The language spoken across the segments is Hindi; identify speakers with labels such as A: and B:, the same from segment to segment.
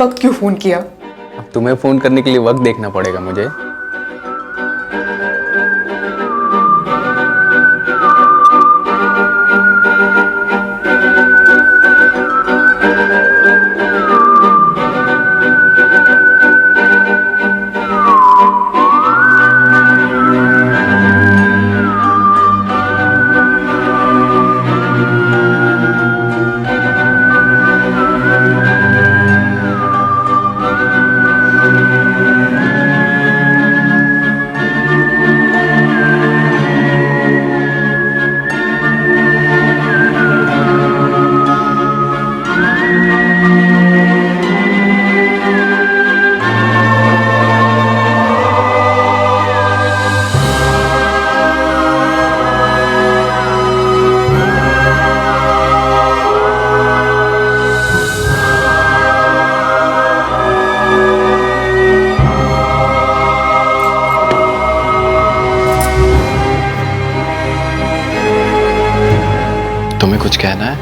A: वक्त क्यों फोन किया?
B: अब तुम्हें फोन करने के लिए वक्त देखना पड़ेगा मुझे। तुम्हें कुछ कहना है?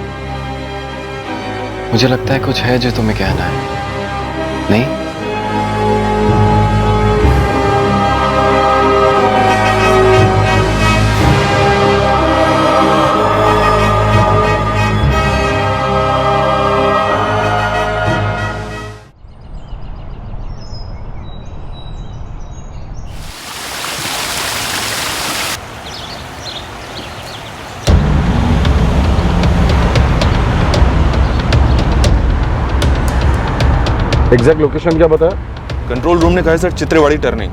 B: मुझे लगता है कुछ है जो तुम्हें कहना है, नहीं?
C: एग्जैक्ट लोकेशन क्या बताया?
D: कंट्रोल रूम ने कहा है सर, चित्रेवाड़ी टर्निंग।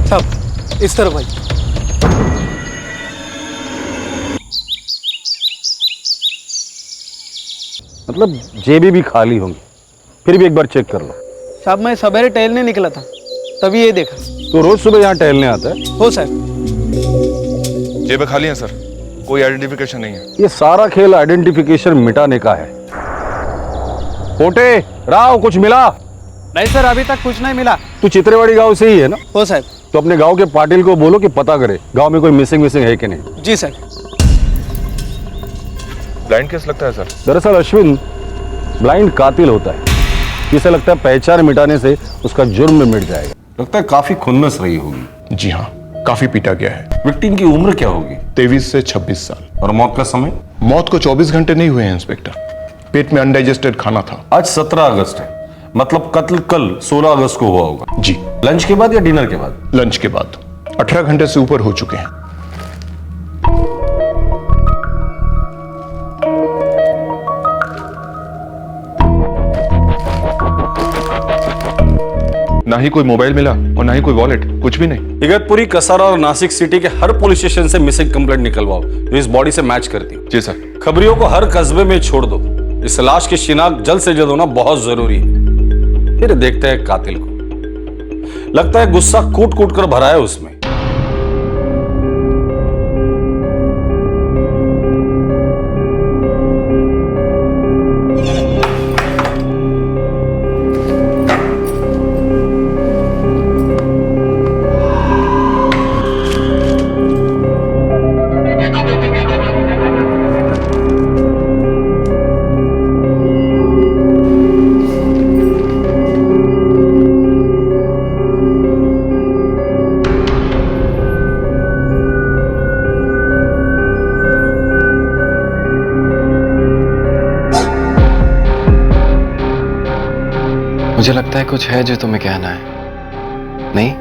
E: साहब इस तरफ भाई।
C: मतलब जेबी भी खाली होंगी, फिर भी एक बार चेक कर लो।
E: साहब मैं सवेरे टहलने निकला था, तभी ये देखा।
C: तो रोज सुबह यहाँ टहलने आता है?
E: हो सर।
D: जेबें खाली हैं सर, कोई आइडेंटिफिकेशन नहीं है।
C: ये सारा खेल आइडेंटिफिकेशन मिटाने का है। पोटे राव, कुछ मिला?
E: नहीं सर, अभी तक कुछ नहीं मिला।
C: तू चित्रेवाड़ी गांव से ही है ना?
E: हो सर।
C: तो अपने गांव के पाटिल को बोलो कि पता करे गांव में कोई मिसिंग है कि नहीं।
E: जी सर।
D: ब्लाइंड केस लगता है सर।
C: दरअसल अश्विन ब्लाइंड कातिल होता है, इसे लगता है पहचान मिटाने से उसका जुर्म में मिट जाएगा। लगता है काफी खुन्नस रही होगी।
D: जी हाँ, काफी पीटा गया है।
C: विक्टिम की उम्र क्या होगी?
D: 23 से 26 साल।
C: और मौत का समय?
D: मौत को 24 घंटे नहीं हुए हैं इंस्पेक्टर, पेट में अनडाइजेस्टेड खाना था।
C: आज 17 अगस्त है, मतलब कत्ल कल 16 अगस्त को हुआ होगा।
D: जी।
C: लंच के बाद या डिनर के बाद?
D: लंच के बाद। 18 घंटे से ऊपर हो चुके हैं। ना ही कोई मोबाइल मिला और ना ही कोई वॉलेट, कुछ भी नहीं।
C: इगतपुरी, कसारा और नासिक सिटी के हर पुलिस स्टेशन से मिसिंग कंप्लेंट निकलवाओ जो इस बॉडी से मैच करती है।
D: जी सर।
C: खबरियों को हर कस्बे में छोड़ दो। इस लाश की शिनाख्त जल्द से जल्द होना बहुत जरूरी है। फिर देखते हैं कातिल को। लगता है गुस्सा कूट कूट कर भरा है उसमें।
B: मुझे लगता है कुछ है जो तुम्हें कहना है, नहीं?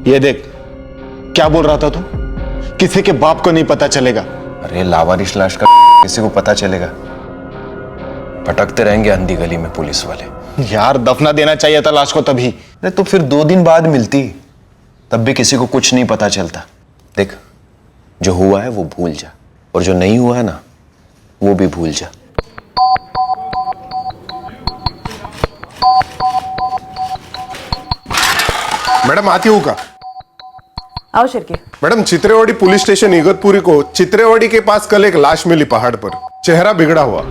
F: ये देख, क्या बोल रहा था तू? किसी के बाप को नहीं पता चलेगा।
G: अरे लावारिश लाश का किसी को पता चलेगा? भटकते रहेंगे अंधी गली में पुलिस वाले।
F: यार दफना देना चाहिए था लाश को तभी।
G: अरे तो फिर 2 दिन बाद मिलती, तब भी किसी को कुछ नहीं पता चलता। देख, जो हुआ है वो भूल जा, और जो नहीं हुआ है ना, वो भी भूल जा।
A: मैडम आती हूँ का?
H: आओ Shirke.
A: Madam, Chitrewadi police station Igatpuri को चित्रेवाड़ी के पास कल एक लाश मिली पहाड़ पर, चेहरा बिगड़ा हुआ।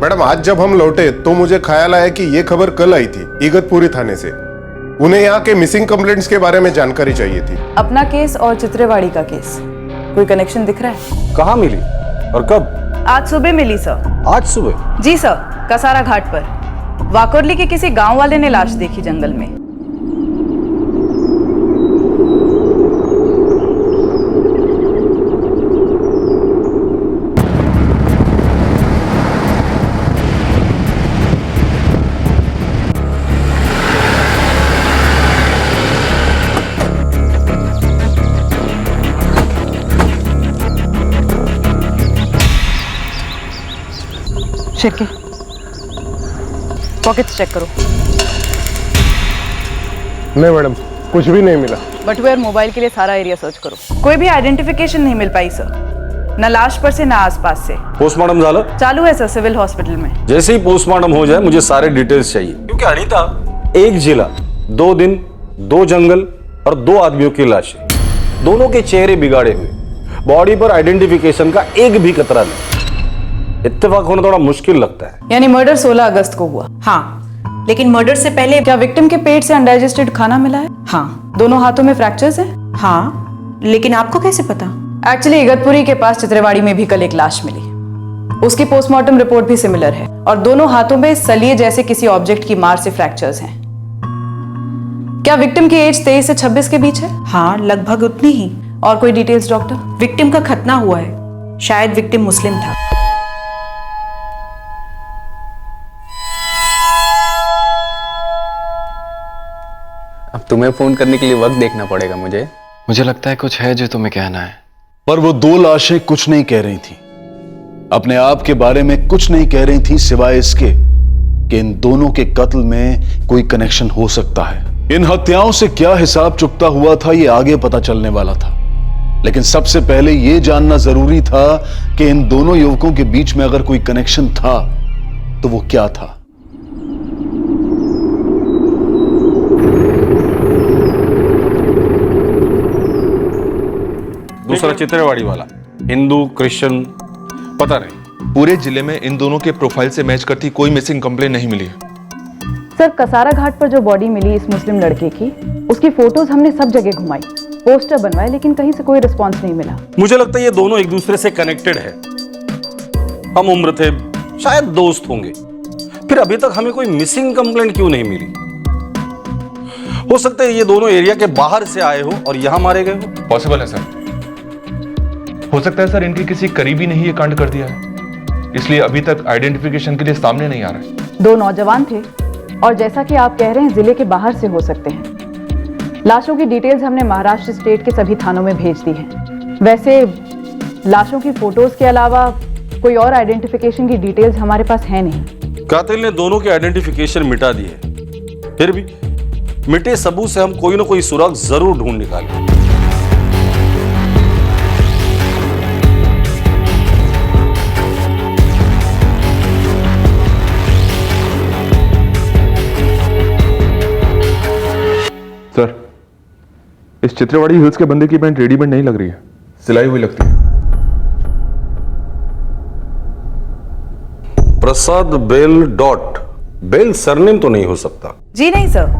A: मैडम, आज जब हम लौटे तो मुझे ख्याल आया कि ये खबर कल आई थी इगतपुरी थाने से। उन्हें यहाँ के मिसिंग कंप्लेंट्स के बारे में जानकारी चाहिए थी।
H: अपना केस और चित्रेवाड़ी का केस कोई कनेक्शन दिख रहा है?
C: कहाँ मिली और कब?
H: आज सुबह मिली सर।
C: आज सुबह?
H: जी सर, कसारा घाट पर। वाकोरली के किसी गांव वाले ने लाश देखी जंगल में। शिरके, पॉकेट्स चेक करो।
A: नहीं मैडम, कुछ भी नहीं मिला।
H: बटुए मोबाइल के लिए सारा एरिया सर्च करो। कोई भी आइडेंटिफिकेशन नहीं मिल पाई सर, न लाश पर से न आसपास से।
C: पोस्टमार्टम झालं?
H: चालू है सर सिविल हॉस्पिटल में।
C: जैसे ही पोस्टमार्टम हो जाए मुझे सारे डिटेल्स चाहिए, क्योंकि अनीता, एक जिला, 2 दिन, 2 जंगल और 2 आदमियों की लाशें, दोनों के चेहरे बिगाड़े हुए, बॉडी पर आइडेंटिफिकेशन का एक भी कतरा नहीं। इत्तेफाक होना थोड़ा मुश्किल लगता है।
H: यानी मर्डर 16 अगस्त को हुआ?
I: हाँ, लेकिन मर्डर से पहले
H: क्या विक्टिम के पेट से अनडाइजेस्टेड खाना मिला है?
I: हाँ।
H: दोनों हाथों में फ्रैक्चर्स हैं?
I: हाँ, लेकिन आपको कैसे पता?
H: एक्चुअली इगतपुरी के पास चित्रेवाड़ी में भी कल एक लाश मिली। उसकी पोस्टमार्टम रिपोर्ट भी सिमिलर है और दोनों हाथों में सलिए जैसे किसी ऑब्जेक्ट की मार से फ्रैक्चर्स हैं। क्या विक्टिम की एज 23 से 26 के बीच है?
I: हाँ, लगभग उतनी ही।
H: और कोई डिटेल्स डॉक्टर?
I: विक्टिम का खतना हुआ है, शायद विक्टिम मुस्लिम था।
B: अब तुम्हें फोन करने के लिए वक्त देखना पड़ेगा मुझे लगता है कुछ है जो तुम्हें कहना है।
J: पर वो 2 लाशें कुछ नहीं कह रही थी, अपने आप के बारे में कुछ नहीं कह रही थी, सिवाय इसके कि इन दोनों के कत्ल में कोई कनेक्शन हो सकता है। इन हत्याओं से क्या हिसाब चुकता हुआ था ये आगे पता चलने वाला था, लेकिन सबसे पहले ये जानना जरूरी था कि इन दोनों युवकों के बीच में अगर कोई कनेक्शन था तो वो क्या था।
C: दूसरा चित्रेवाड़ी वाला, हिंदू क्रिश्चियन, पता नहीं।
D: पूरे जिले में इन दोनों के प्रोफाइल से मैच करती कोई मिसिंग कंप्लेंट नहीं मिली है।
H: सर, कसारा घाट पर जो बॉडी मिली इस मुस्लिम लड़के की, उसकी फोटोज हमने सब जगह घुमाई, पोस्टर बनवाए, लेकिन कहीं से कोई रिस्पांस नहीं मिला।
C: मुझे लगता है ये दोनों एक दूसरे से कनेक्टेड है। हम उम्र थे, शायद दोस्त होंगे, फिर अभी तक हमें कोई मिसिंग कंप्लेंट क्यों नहीं मिली? हो सकता है ये दोनों एरिया के बाहर से आए हो और यहां मारे गए हो।
D: पॉसिबल है सर, हो सकता है सर इनके किसी करीबी ने ही ये कांड कर दिया है, इसलिए अभी तक आइडेंटिफिकेशन के लिए सामने नहीं आ रहा है।
H: 2 नौजवान थे और जैसा कि आप कह रहे हैं जिले के बाहर से हो सकते हैं। लाशों की डिटेल्स हमने महाराष्ट्र स्टेट के सभी थानों में भेज दी है। वैसे लाशों की फोटोज के अलावा कोई और आइडेंटिफिकेशन की डिटेल्स हमारे पास है नहीं।
C: कातिल ने दोनों के आइडेंटिफिकेशन मिटा दिए, फिर भी मिटे सबूत से हम कोई ना कोई सुराग जरूर ढूंढ निकालें।
D: सर, इस चित्रेवाड़ी हिल्स के बंदे की पैंट रेडीमेड नहीं लग रही है, सिलाई हुई लगती है।
C: प्रसाद बेल डॉट, बेल सरनेम तो नहीं हो सकता?
H: जी नहीं सर,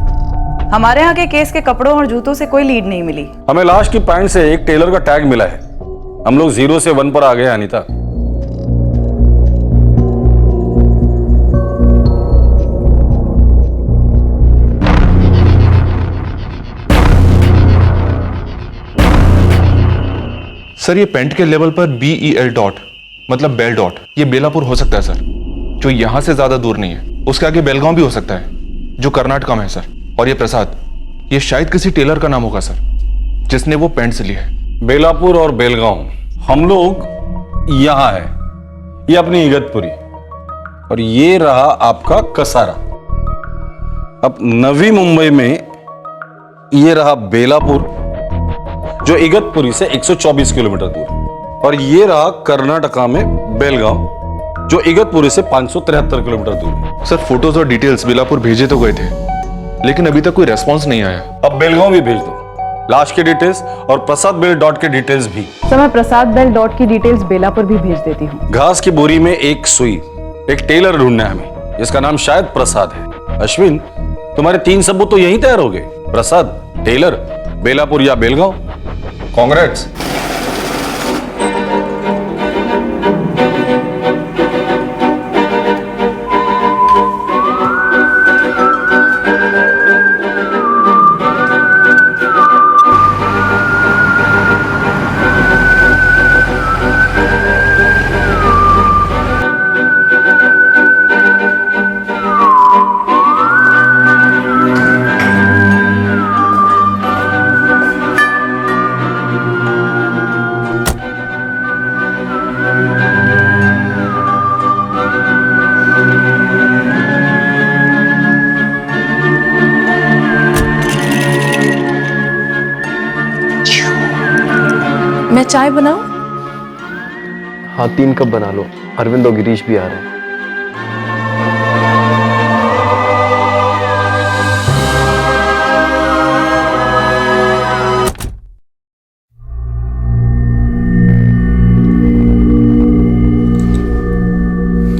H: हमारे यहाँ के केस के कपड़ों और जूतों से कोई लीड नहीं मिली।
C: हमें लाश की पैंट से एक टेलर का टैग मिला है। हम लोग 0 से 1 पर आ गए अनीता।
D: सर, ये पेंट के लेवल पर BEL डॉट मतलब बेल डॉट, ये बेलापुर हो सकता है सर, जो यहां से ज्यादा दूर नहीं है। उसके आगे बेलगांव भी हो सकता है, जो कर्नाटक में है सर। और ये प्रसाद, ये शायद किसी टेलर का नाम होगा सर, जिसने वो पेंट से लिया है।
C: बेलापुर और बेलगांव, हम लोग यहां है, ये अपनी इगतपुरी, और ये रहा आपका कसारा। अब नवी मुंबई में ये रहा बेलापुर, जो इगतपुरी से 124 किलोमीटर दूर है, और ये रहा कर्नाटका में बेलगांव, जो इगतपुरी से 573 किलोमीटर दूर है।
D: सर, फोटोज और डिटेल्स बेलापुर भेजे तो गए थे, लेकिन अभी तक कोई रेस्पॉन्स नहीं आया।
C: अब बेलगांव भी भेज दो, लाश के डिटेल्स और प्रसाद बेल डॉट के डिटेल्स भी।
H: सर मैं प्रसाद बेल डॉट की डिटेल्स बेलापुर भी भेज देती हूँ।
C: घास की बोरी में एक सुई, एक टेलर ढूंढना है हमें जिसका नाम शायद प्रसाद है। अश्विन, तुम्हारे 3 सबूत तो यहीं तैयार हो गए, प्रसाद, टेलर, बेलापुर या बेलगांव। कांग्रेट्स।
I: मैं चाय बनाऊं?
B: हाँ 3 कप बना लो, अरविंद और गिरीश भी आ रहे हैं।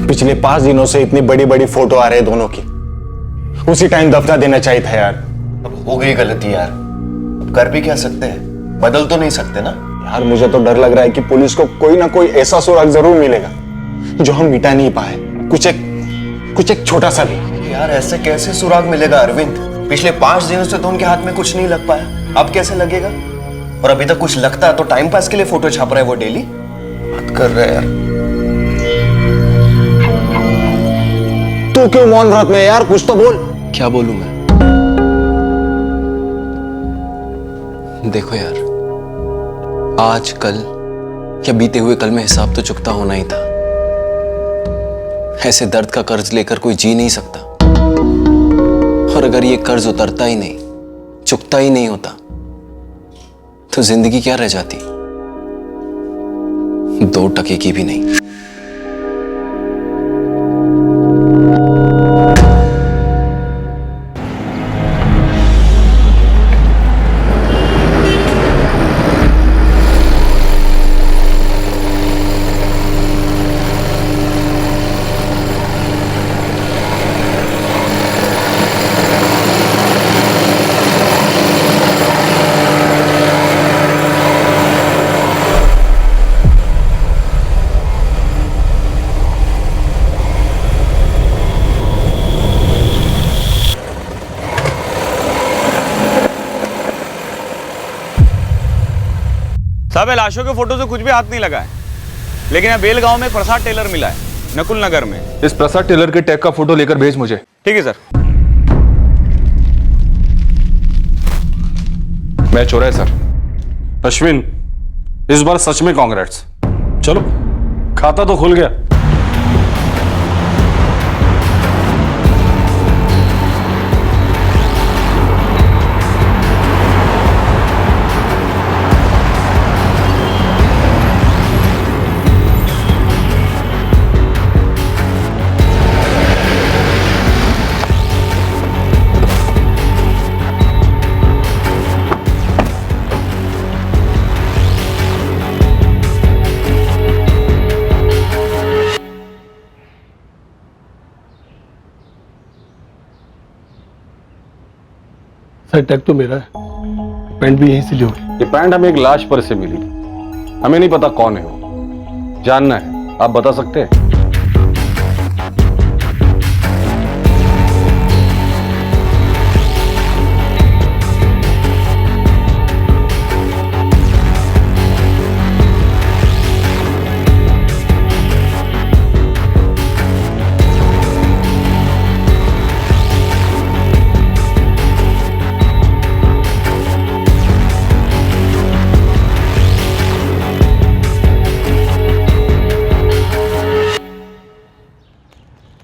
F: पिछले 5 दिनों से इतनी बड़ी बड़ी फोटो आ रहे हैं दोनों की, उसी टाइम दफना देना चाहिए था यार।
G: अब हो गई गलती यार, अब कर भी क्या सकते हैं, बदल तो नहीं सकते ना।
F: यार मुझे तो डर लग रहा है कि पुलिस को कोई ना कोई ऐसा सुराग जरूर मिलेगा जो हम मिटा नहीं पाए, कुछ एक छोटा सा भी।
G: यार ऐसे कैसे सुराग मिलेगा अरविंद? पिछले 5 दिनों से तो उनके हाथ में कुछ नहीं लग पाया, अब कैसे लगेगा? और अभी तक कुछ लगता है तो टाइम पास के लिए फोटो छाप रहा है वो डेली। बात कर रहे हैं यार।
F: तू क्यों मौन व्रत में यार, कुछ तो बोल।
B: क्या बोलूं मैं? देखो यार, आज कल या बीते हुए कल में हिसाब तो चुकता होना ही था। ऐसे दर्द का कर्ज लेकर कोई जी नहीं सकता, और अगर ये कर्ज उतरता ही नहीं, चुकता ही नहीं होता, तो जिंदगी क्या रह जाती? 2 टके की भी नहीं।
K: साहब लाशों के फोटो से कुछ भी हाथ नहीं लगा है, लेकिन यहाँ बेल गांव में प्रसाद टेलर मिला है, नकुल नगर में।
D: इस प्रसाद टेलर के टैग का फोटो लेकर भेज मुझे।
K: ठीक है सर।
D: मैच हो रहा है सर।
C: अश्विन, इस बार सच में कांग्रेट्स। चलो, खाता तो खुल गया।
L: सर टैग तो मेरा है, पैंट भी यहीं से ली होगी।
C: ये पैंट हमें एक लाश पर से मिली, हमें नहीं पता कौन है वो। जानना है, आप बता सकते हैं?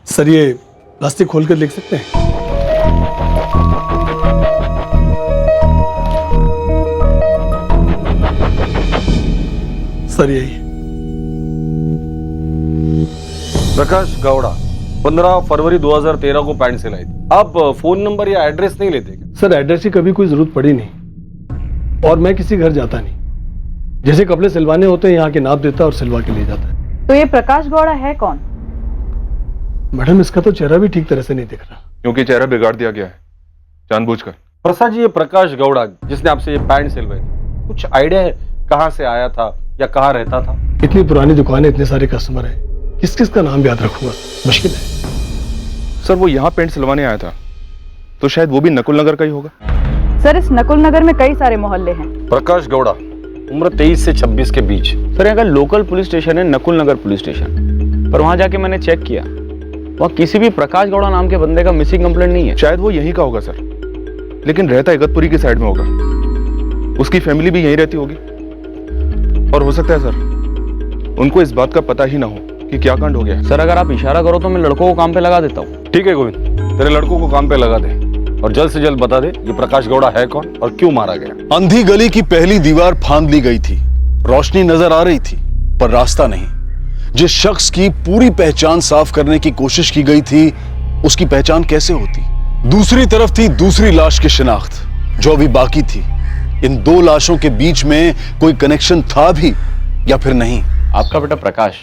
L: सर ये प्लास्टिक खोल कर देख सकते हैं? सर यही।
C: प्रकाश गौड़ा, 15 फरवरी 2013 को पैंट सिलाई थी। आप फोन नंबर या एड्रेस नहीं लेते क्या?
L: सर एड्रेस की कभी कोई जरूरत पड़ी नहीं, और मैं किसी घर जाता नहीं। जैसे कपड़े सिलवाने होते हैं यहाँ के नाप देता और सिलवा के ले जाता है।
H: तो ये प्रकाश गौड़ा है कौन?
L: मैडम इसका तो चेहरा भी ठीक तरह से नहीं दिख रहा।
D: क्योंकि चेहरा बिगाड़ दिया गया है जानबूझकर।
C: प्रसाद जी, ये प्रकाश गौड़ा जिसने आपसे ये पैंट सिलवाई थी, कुछ आइडिया है कहाँ से आया था या कहाँ रहता था?
L: इतनी पुरानी दुकान है, इतने सारे कस्टमर है, किस किस का नाम याद रखूंगा, मुश्किल है।
D: सर वो यहाँ पेंट सिलवाने आया था, तो शायद वो भी नकुल नगर का ही होगा।
H: सर इस नकुल नगर में कई सारे मोहल्ले हैं।
C: प्रकाश गौड़ा, उम्र 23 से 26 के बीच।
K: सर यहाँ का लोकल पुलिस स्टेशन है नकुल नगर पुलिस स्टेशन, पर वहां जाके मैंने चेक किया, वहाँ किसी भी प्रकाश गौड़ा नाम के बंदे का मिसिंग कंप्लेंट नहीं है।
D: शायद वो यहीं का होगा सर, लेकिन रहता इगतपुरी की साइड में होगा। उसकी फैमिली भी यहीं रहती होगी, और हो सकता है सर उनको इस बात का पता ही ना हो कि क्या कांड हो गया।
K: सर अगर आप इशारा करो तो मैं लड़कों को काम पे लगा देता हूँ।
C: ठीक है गोविंद, तेरे लड़कों को काम पे लगा दे और जल्द से जल्द बता दे ये प्रकाश गौड़ा है कौन और क्यों मारा गया।
J: अंधी गली की पहली दीवार फांद ली गई थी, रोशनी नजर आ रही थी पर रास्ता नहीं। जिस शख्स की पूरी पहचान साफ करने की कोशिश की गई थी, उसकी पहचान कैसे होती? दूसरी तरफ थी दूसरी लाश की शिनाख्त, जो अभी बाकी थी। इन दो लाशों के बीच में कोई कनेक्शन था भी या फिर नहीं?
K: आपका बेटा प्रकाश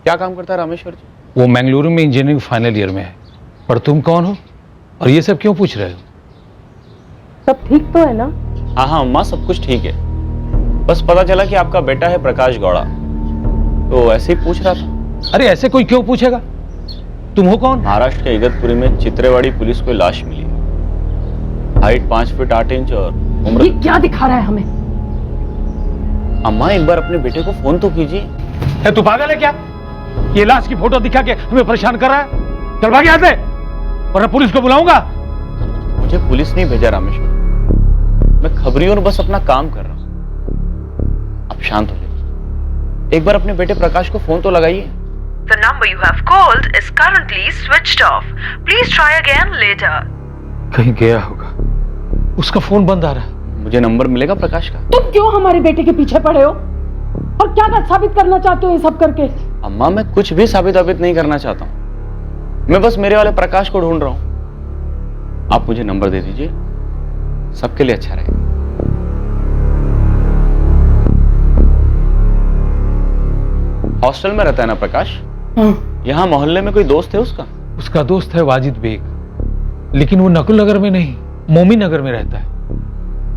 K: क्या काम करता है रामेश्वर जी?
M: वो मंगलुरु में इंजीनियरिंग फाइनल ईयर में है। पर तुम कौन हो और ये सब क्यों पूछ रहे हो?
H: सब ठीक तो है ना?
K: हाँ अम्मा, सब कुछ ठीक है। बस पता चला कि आपका बेटा है प्रकाश गौड़ा, तो ऐसे ही पूछ रहा था।
M: अरे ऐसे कोई क्यों पूछेगा? तुम हो कौन?
K: महाराष्ट्र के इगतपुरी में चित्रेवाड़ी पुलिस को लाश मिली, हाइट 5 फीट 8 इंच और उम्र।
H: ये क्या दिखा रहा है हमें?
K: अम्मा एक बार अपने बेटे को फोन तो कीजिए।
M: है तू पागल है क्या? ये लाश की फोटो दिखा के हमें परेशान कर रहा है। चल भाग यहाँ से, वरना पुलिस को बुलाऊंगा।
K: मुझे पुलिस नहीं भेजा रामेश्वर, मैं खबरी और बस अपना काम कर रहा हूँ। आप शांत हो जाइए, एक बार अपने बेटे प्रकाश को फोन तो लगाइए।
I: The number you have called is currently switched off. Please try again later.
M: कहीं गया होगा, उसका फोन बंद आ रहा है।
K: मुझे नंबर मिलेगा प्रकाश का?
H: तुम क्यों हमारे बेटे के पीछे पड़े हो और क्या साबित करना चाहते हो ये सब करके?
K: अम्मा मैं कुछ भी साबित नहीं करना चाहता हूँ, मैं बस मेरे वाले प्रकाश को ढूंढ रहा हूँ। आप मुझे नंबर दे दीजिए, सबके लिए अच्छा रहेगा। हॉस्टल में रहता है ना प्रकाश? यहाँ मोहल्ले में कोई दोस्त है उसका?
M: उसका दोस्त है वाजिद बेग, लेकिन वो नकुल नगर में नहीं, मोमी नगर में रहता है।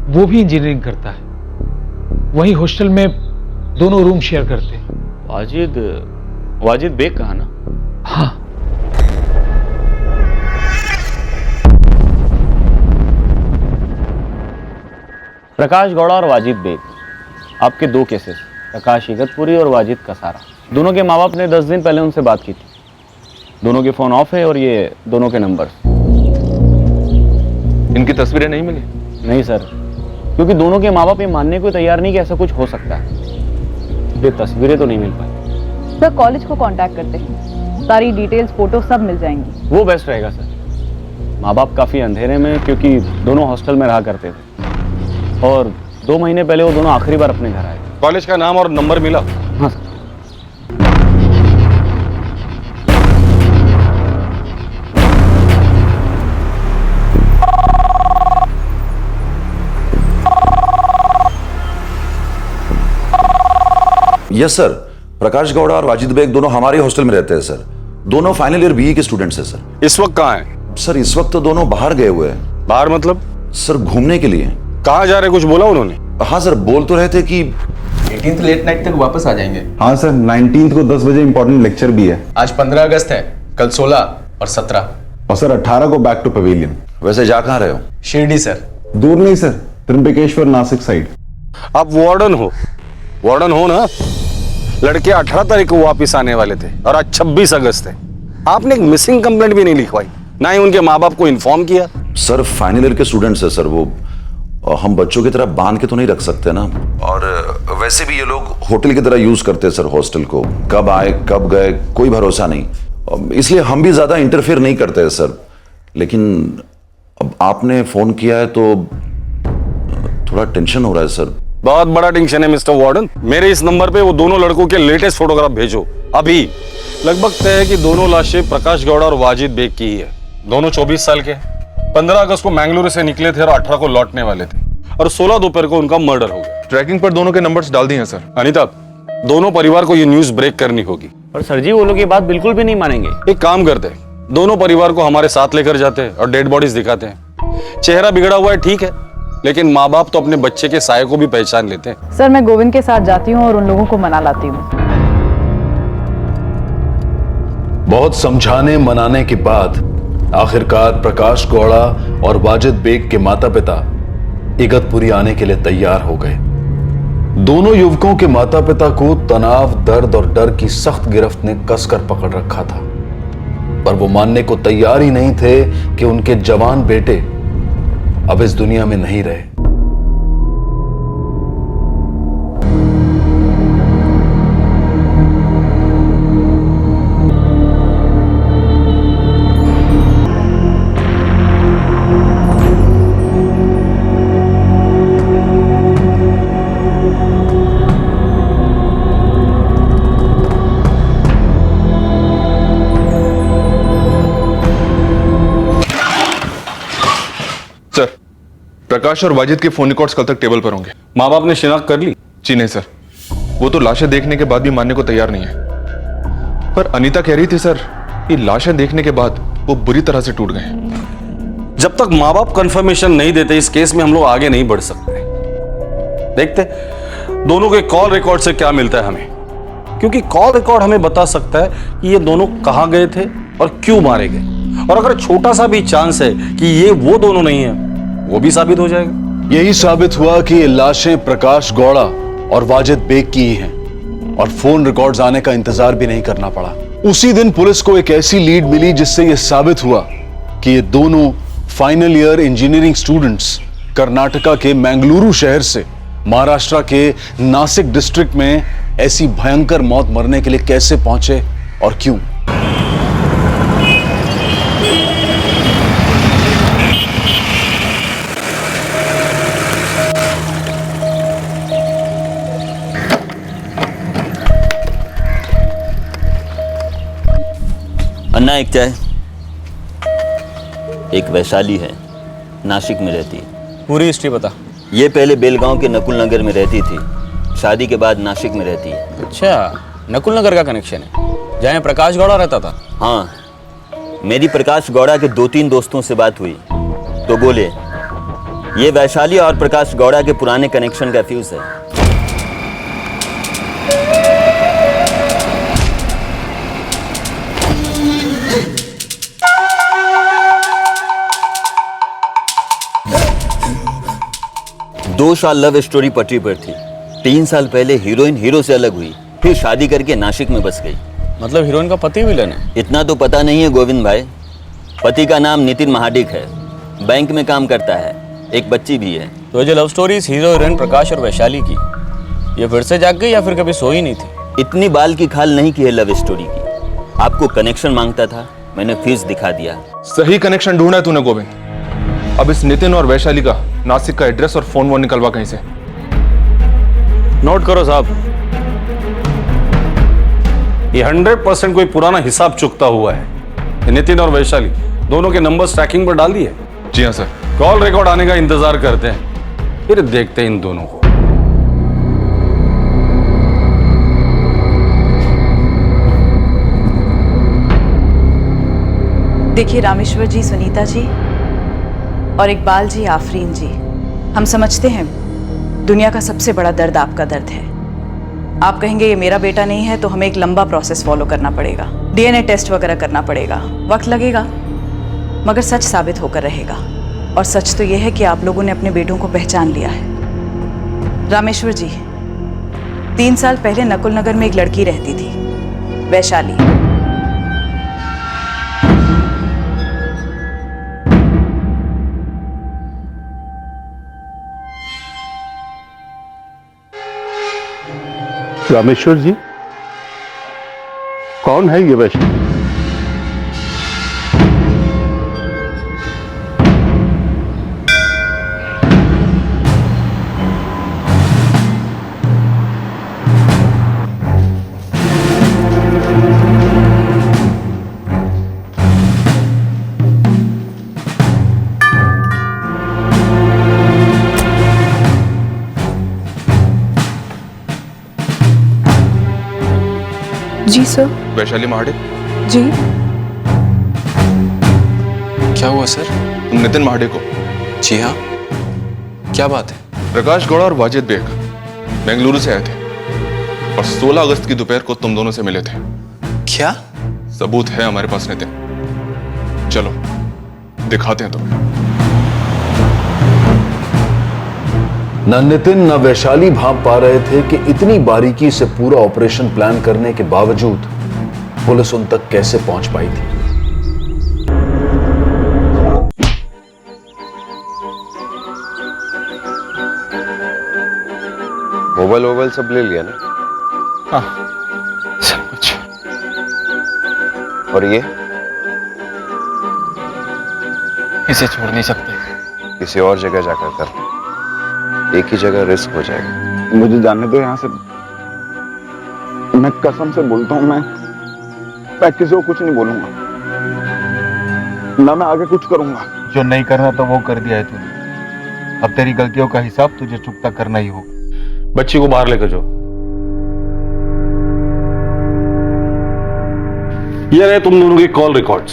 M: वो भी इंजीनियरिंग करता है, वही हॉस्टल में दोनों रूम शेयर करते हैं।
K: वाजिद बेग कहा ना?
M: हाँ।
K: प्रकाश गौड़ा और वाजिद बेग, आपके दो केसेस, प्रकाश इगतपुरी और वाजिद कसारा। दोनों के माँ बाप ने 10 दिन पहले उनसे बात की थी। दोनों के फोन ऑफ है और ये दोनों के नंबर।
D: इनकी तस्वीरें नहीं मिली?
K: नहीं सर, क्योंकि दोनों के माँ बाप ये मानने को तैयार नहीं कि ऐसा कुछ हो सकता है, ये तस्वीरें तो नहीं मिल पाई।
H: सर कॉलेज को कांटेक्ट करते हैं, सारी डिटेल्स फोटो सब मिल जाएंगी।
K: वो बेस्ट रहेगा सर। माँ बाप काफी अंधेरे में, क्योंकि दोनों हॉस्टल में रहा करते थे और 2 महीने पहले वो दोनों आखिरी बार अपने घर आए।
C: कॉलेज का नाम और नंबर मिला?
K: हाँ सर।
N: यस सर, प्रकाश गौड़ा और वाजिद बेग दोनों हमारे हॉस्टल में रहते हैं सर। दोनों फाइनल ईयर बीई के स्टूडेंट्स हैं सर।
C: इस वक्त कहाँ हैं?
N: सर इस वक्त तो दोनों बाहर गए हुए हैं।
C: बाहर मतलब?
N: सर घूमने के लिए।
C: कहाँ जा रहे, कुछ बोला उन्होंने?
N: हाँ सर, बोल तो रहे थे कि
O: 18th लेट नाइट तक वापस आ जाएंगे।
F: हाँ सर, 19th को 10 बजे इंपॉर्टेंट लेक्चर भी है।
O: आज 15 अगस्त है, कल 16 और 17।
F: और सर 18 को बैक टू पवेलियन।
N: वैसे जा कहाँ रहे हो?
O: शिरडी सर।
F: दूर नहीं सर, त्रिम्बकेश्वर नासिक साइड।
C: आप वार्डन हो ना? लड़के 18 तारीख को वापस आने वाले थे और आज 26 अगस्त है। आपने एक मिसिंग कंप्लेंट भी नहीं लिखवाई, ना ही उनके माँ बाप को इन्फॉर्म किया।
N: सर फाइनल ईयर के स्टूडेंट्स है सर, वो हम बच्चों की तरह बांध के तो नहीं रख सकते ना। और वैसे भी ये लोग होटल की तरह यूज करते हैं सर हॉस्टल को, कब आए कब गए कोई भरोसा नहीं, इसलिए हम भी ज्यादा इंटरफेयर नहीं करते हैं सर। लेकिन अब आपने फोन किया है तो थोड़ा टेंशन हो रहा है सर।
C: बहुत बड़ा टेंशन है मिस्टर वार्डन। मेरे इस नंबर पे वो दोनों लड़कों के लेटेस्ट फोटोग्राफ भेजो अभी। लगभग तय है कि दोनों लाशें प्रकाश गौड़ा और वाजिद बेग की ही है। दोनों 24 साल के हैं। 15 अगस्त को मैंगलोर से निकले थे और 18 को लौटने वाले थे और 16 दोपहर को उनका मर्डर हो गया।
D: ट्रैकिंग पर दोनों के नंबर्स डाल दिए हैं सर।
C: अनीता, दोनों परिवार को ये न्यूज ब्रेक करनी होगी।
K: और सर जी वो लोग ये बात बिल्कुल भी नहीं मानेंगे।
C: एक काम करते हैं, दोनों परिवार को हमारे साथ लेकर जाते हैं और डेड बॉडीज दिखाते हैं। चेहरा बिगड़ा हुआ है ठीक है, लेकिन माँ बाप तो अपने बच्चे के साये को भी पहचान लेते हैं।
H: सर मैं गोविंद के साथ जाती हूँ और उन लोगों को मना लाती हूँ।
J: बहुत समझाने मनाने के बाद आखिरकार प्रकाश गौड़ा और वाजिद बेग के माता पिता इगतपुरी आने के लिए तैयार हो गए। दोनों युवकों के माता पिता को तनाव, दर्द और डर की सख्त गिरफ्त ने कसकर पकड़ रखा था, पर वो मानने को तैयार ही नहीं थे कि उनके जवान बेटे अब इस दुनिया में नहीं रहे।
D: सर, प्रकाश और वाजिद के फोन रिकॉर्ड्स कल तक टेबल पर होंगे।
C: माँ बाप ने शिनाख्त कर ली?
D: जी नहीं सर, वो तो लाशें देखने के बाद भी मानने को तैयार नहीं है। पर अनीता कह रही थी सर कि लाशें देखने के बाद वो बुरी तरह से टूट गए।
C: जब तक माँ बाप कंफर्मेशन नहीं देते इस केस में हम लोग आगे नहीं बढ़ सकते। देखते दोनों के कॉल रिकॉर्ड से क्या मिलता है हमें, क्योंकि कॉल रिकॉर्ड हमें बता सकता है कि ये दोनों कहां गए थे और क्यों मारे गए। और अगर छोटा सा भी चांस है कि ये वो दोनों नहीं है, वो भी साबित हो जाएगा।
J: यही साबित हुआ कि ये लाशें प्रकाश गौड़ा और वाजिद बेग की ही हैं और फोन रिकॉर्ड्स आने का इंतजार भी नहीं करना पड़ा। उसी दिन पुलिस को एक ऐसी लीड मिली जिससे यह साबित हुआ कि ये दोनों final year engineering students Karnataka के मैंगलुरु शहर से महाराष्ट्र के नासिक डिस्ट्रिक्ट में ऐसी भयंकर मौत मरने के लिए कैसे पहुंचे और क्यों।
P: अन्ना एक चाय। एक वैशाली है, नासिक में रहती है।
K: पूरी हिस्ट्री बता।
P: ये पहले बेलगांव के नकुल नगर में रहती थी, शादी के बाद नासिक में रहती है।
K: अच्छा, नकुल नगर का कनेक्शन है, जहाँ प्रकाश गौड़ा रहता था।
P: हाँ, मेरी प्रकाश गौड़ा के 2-3 दोस्तों से बात हुई तो बोले ये वैशाली और प्रकाश गौड़ा के पुराने कनेक्शन का फ्यूज है। दो साल लव स्टोरी पटरी पर थी। 3 साल पहले हीरोइन हीरो से अलग हुई, फिर शादी करके नासिक में बस गई।
K: मतलब हीरोइन का पति विलन है?
P: इतना तो पता नहीं है गोविंद भाई। पति का नाम नितिन महाडिक है, बैंक में काम करता है, एक बच्ची भी है।
K: तो जो लव स्टोरी हीरो हीरोइन प्रकाश और वैशाली की, ये फिर से जाग गई या फिर कभी सोई नहीं थी?
P: इतनी बाल की खाल नहीं की है लव स्टोरी की। आपको कनेक्शन मांगता था, मैंने फीस दिखा दिया।
D: सही कनेक्शन ढूंढा है तूने गोविंद। अब इस नितिन और वैशाली का नासिक का एड्रेस और फोन वोन निकलवा कहीं से।
C: नोट करो साहब, ये 100% कोई पुराना हिसाब चुकता हुआ है। नितिन और वैशाली दोनों के नंबर ट्रैकिंग पर डाल दिए।
D: जी हाँ सर।
C: कॉल रिकॉर्ड आने का इंतजार करते हैं, फिर देखते हैं इन दोनों को।
H: देखिए रामेश्वर जी, सुनीता जी और इकबाल जी, आफरीन जी, हम समझते हैं दुनिया का सबसे बड़ा दर्द आपका दर्द है। आप कहेंगे ये मेरा बेटा नहीं है तो हमें एक लंबा प्रोसेस फॉलो करना पड़ेगा, डीएनए टेस्ट वगैरह करना पड़ेगा, वक्त लगेगा, मगर सच साबित होकर रहेगा। और सच तो यह है कि आप लोगों ने अपने बेटों को पहचान लिया है। रामेश्वर जी, 3 साल पहले नकुल नगर में एक लड़की रहती थी, वैशाली।
J: रामेश्वर जी, कौन है ये वैशाली?
Q: जी सर।
D: वैशाली महाड़े।
Q: जी।
B: क्या हुआ सर?
D: नितिन महाड़े को।
B: जी हाँ, क्या बात है?
D: प्रकाश गौड़ा और वाजिद बेग बेंगलुरु से आए थे और 16 अगस्त की दोपहर को तुम दोनों से मिले थे।
B: क्या?
D: सबूत है हमारे पास नितिन, चलो दिखाते हैं तुम्हें।
J: न नितिन न वैशाली भाप पा रहे थे कि इतनी बारीकी से पूरा ऑपरेशन प्लान करने के बावजूद पुलिस उन तक कैसे पहुंच पाई थी।
R: मोबाइल सब ले लिया ना?
K: हाँ, सब कुछ।
R: और ये
K: इसे छोड़ नहीं सकते।
R: किसी और जगह जाकर कर, एक ही जगह रिस्क हो जाएगा।
F: मुझे जाने दो यहाँ से। मैं कसम से बोलता हूँ, मैं किसी को कुछ नहीं बोलूंगा, ना मैं आगे कुछ करूंगा।
S: जो नहीं करना तो वो कर दिया है तूने। अब तेरी गलतियों का हिसाब तुझे चुकता करना ही होगा।
C: बच्ची को बाहर लेकर जाओ। ये रहे तुम दोनों के कॉल रिकॉर्ड्स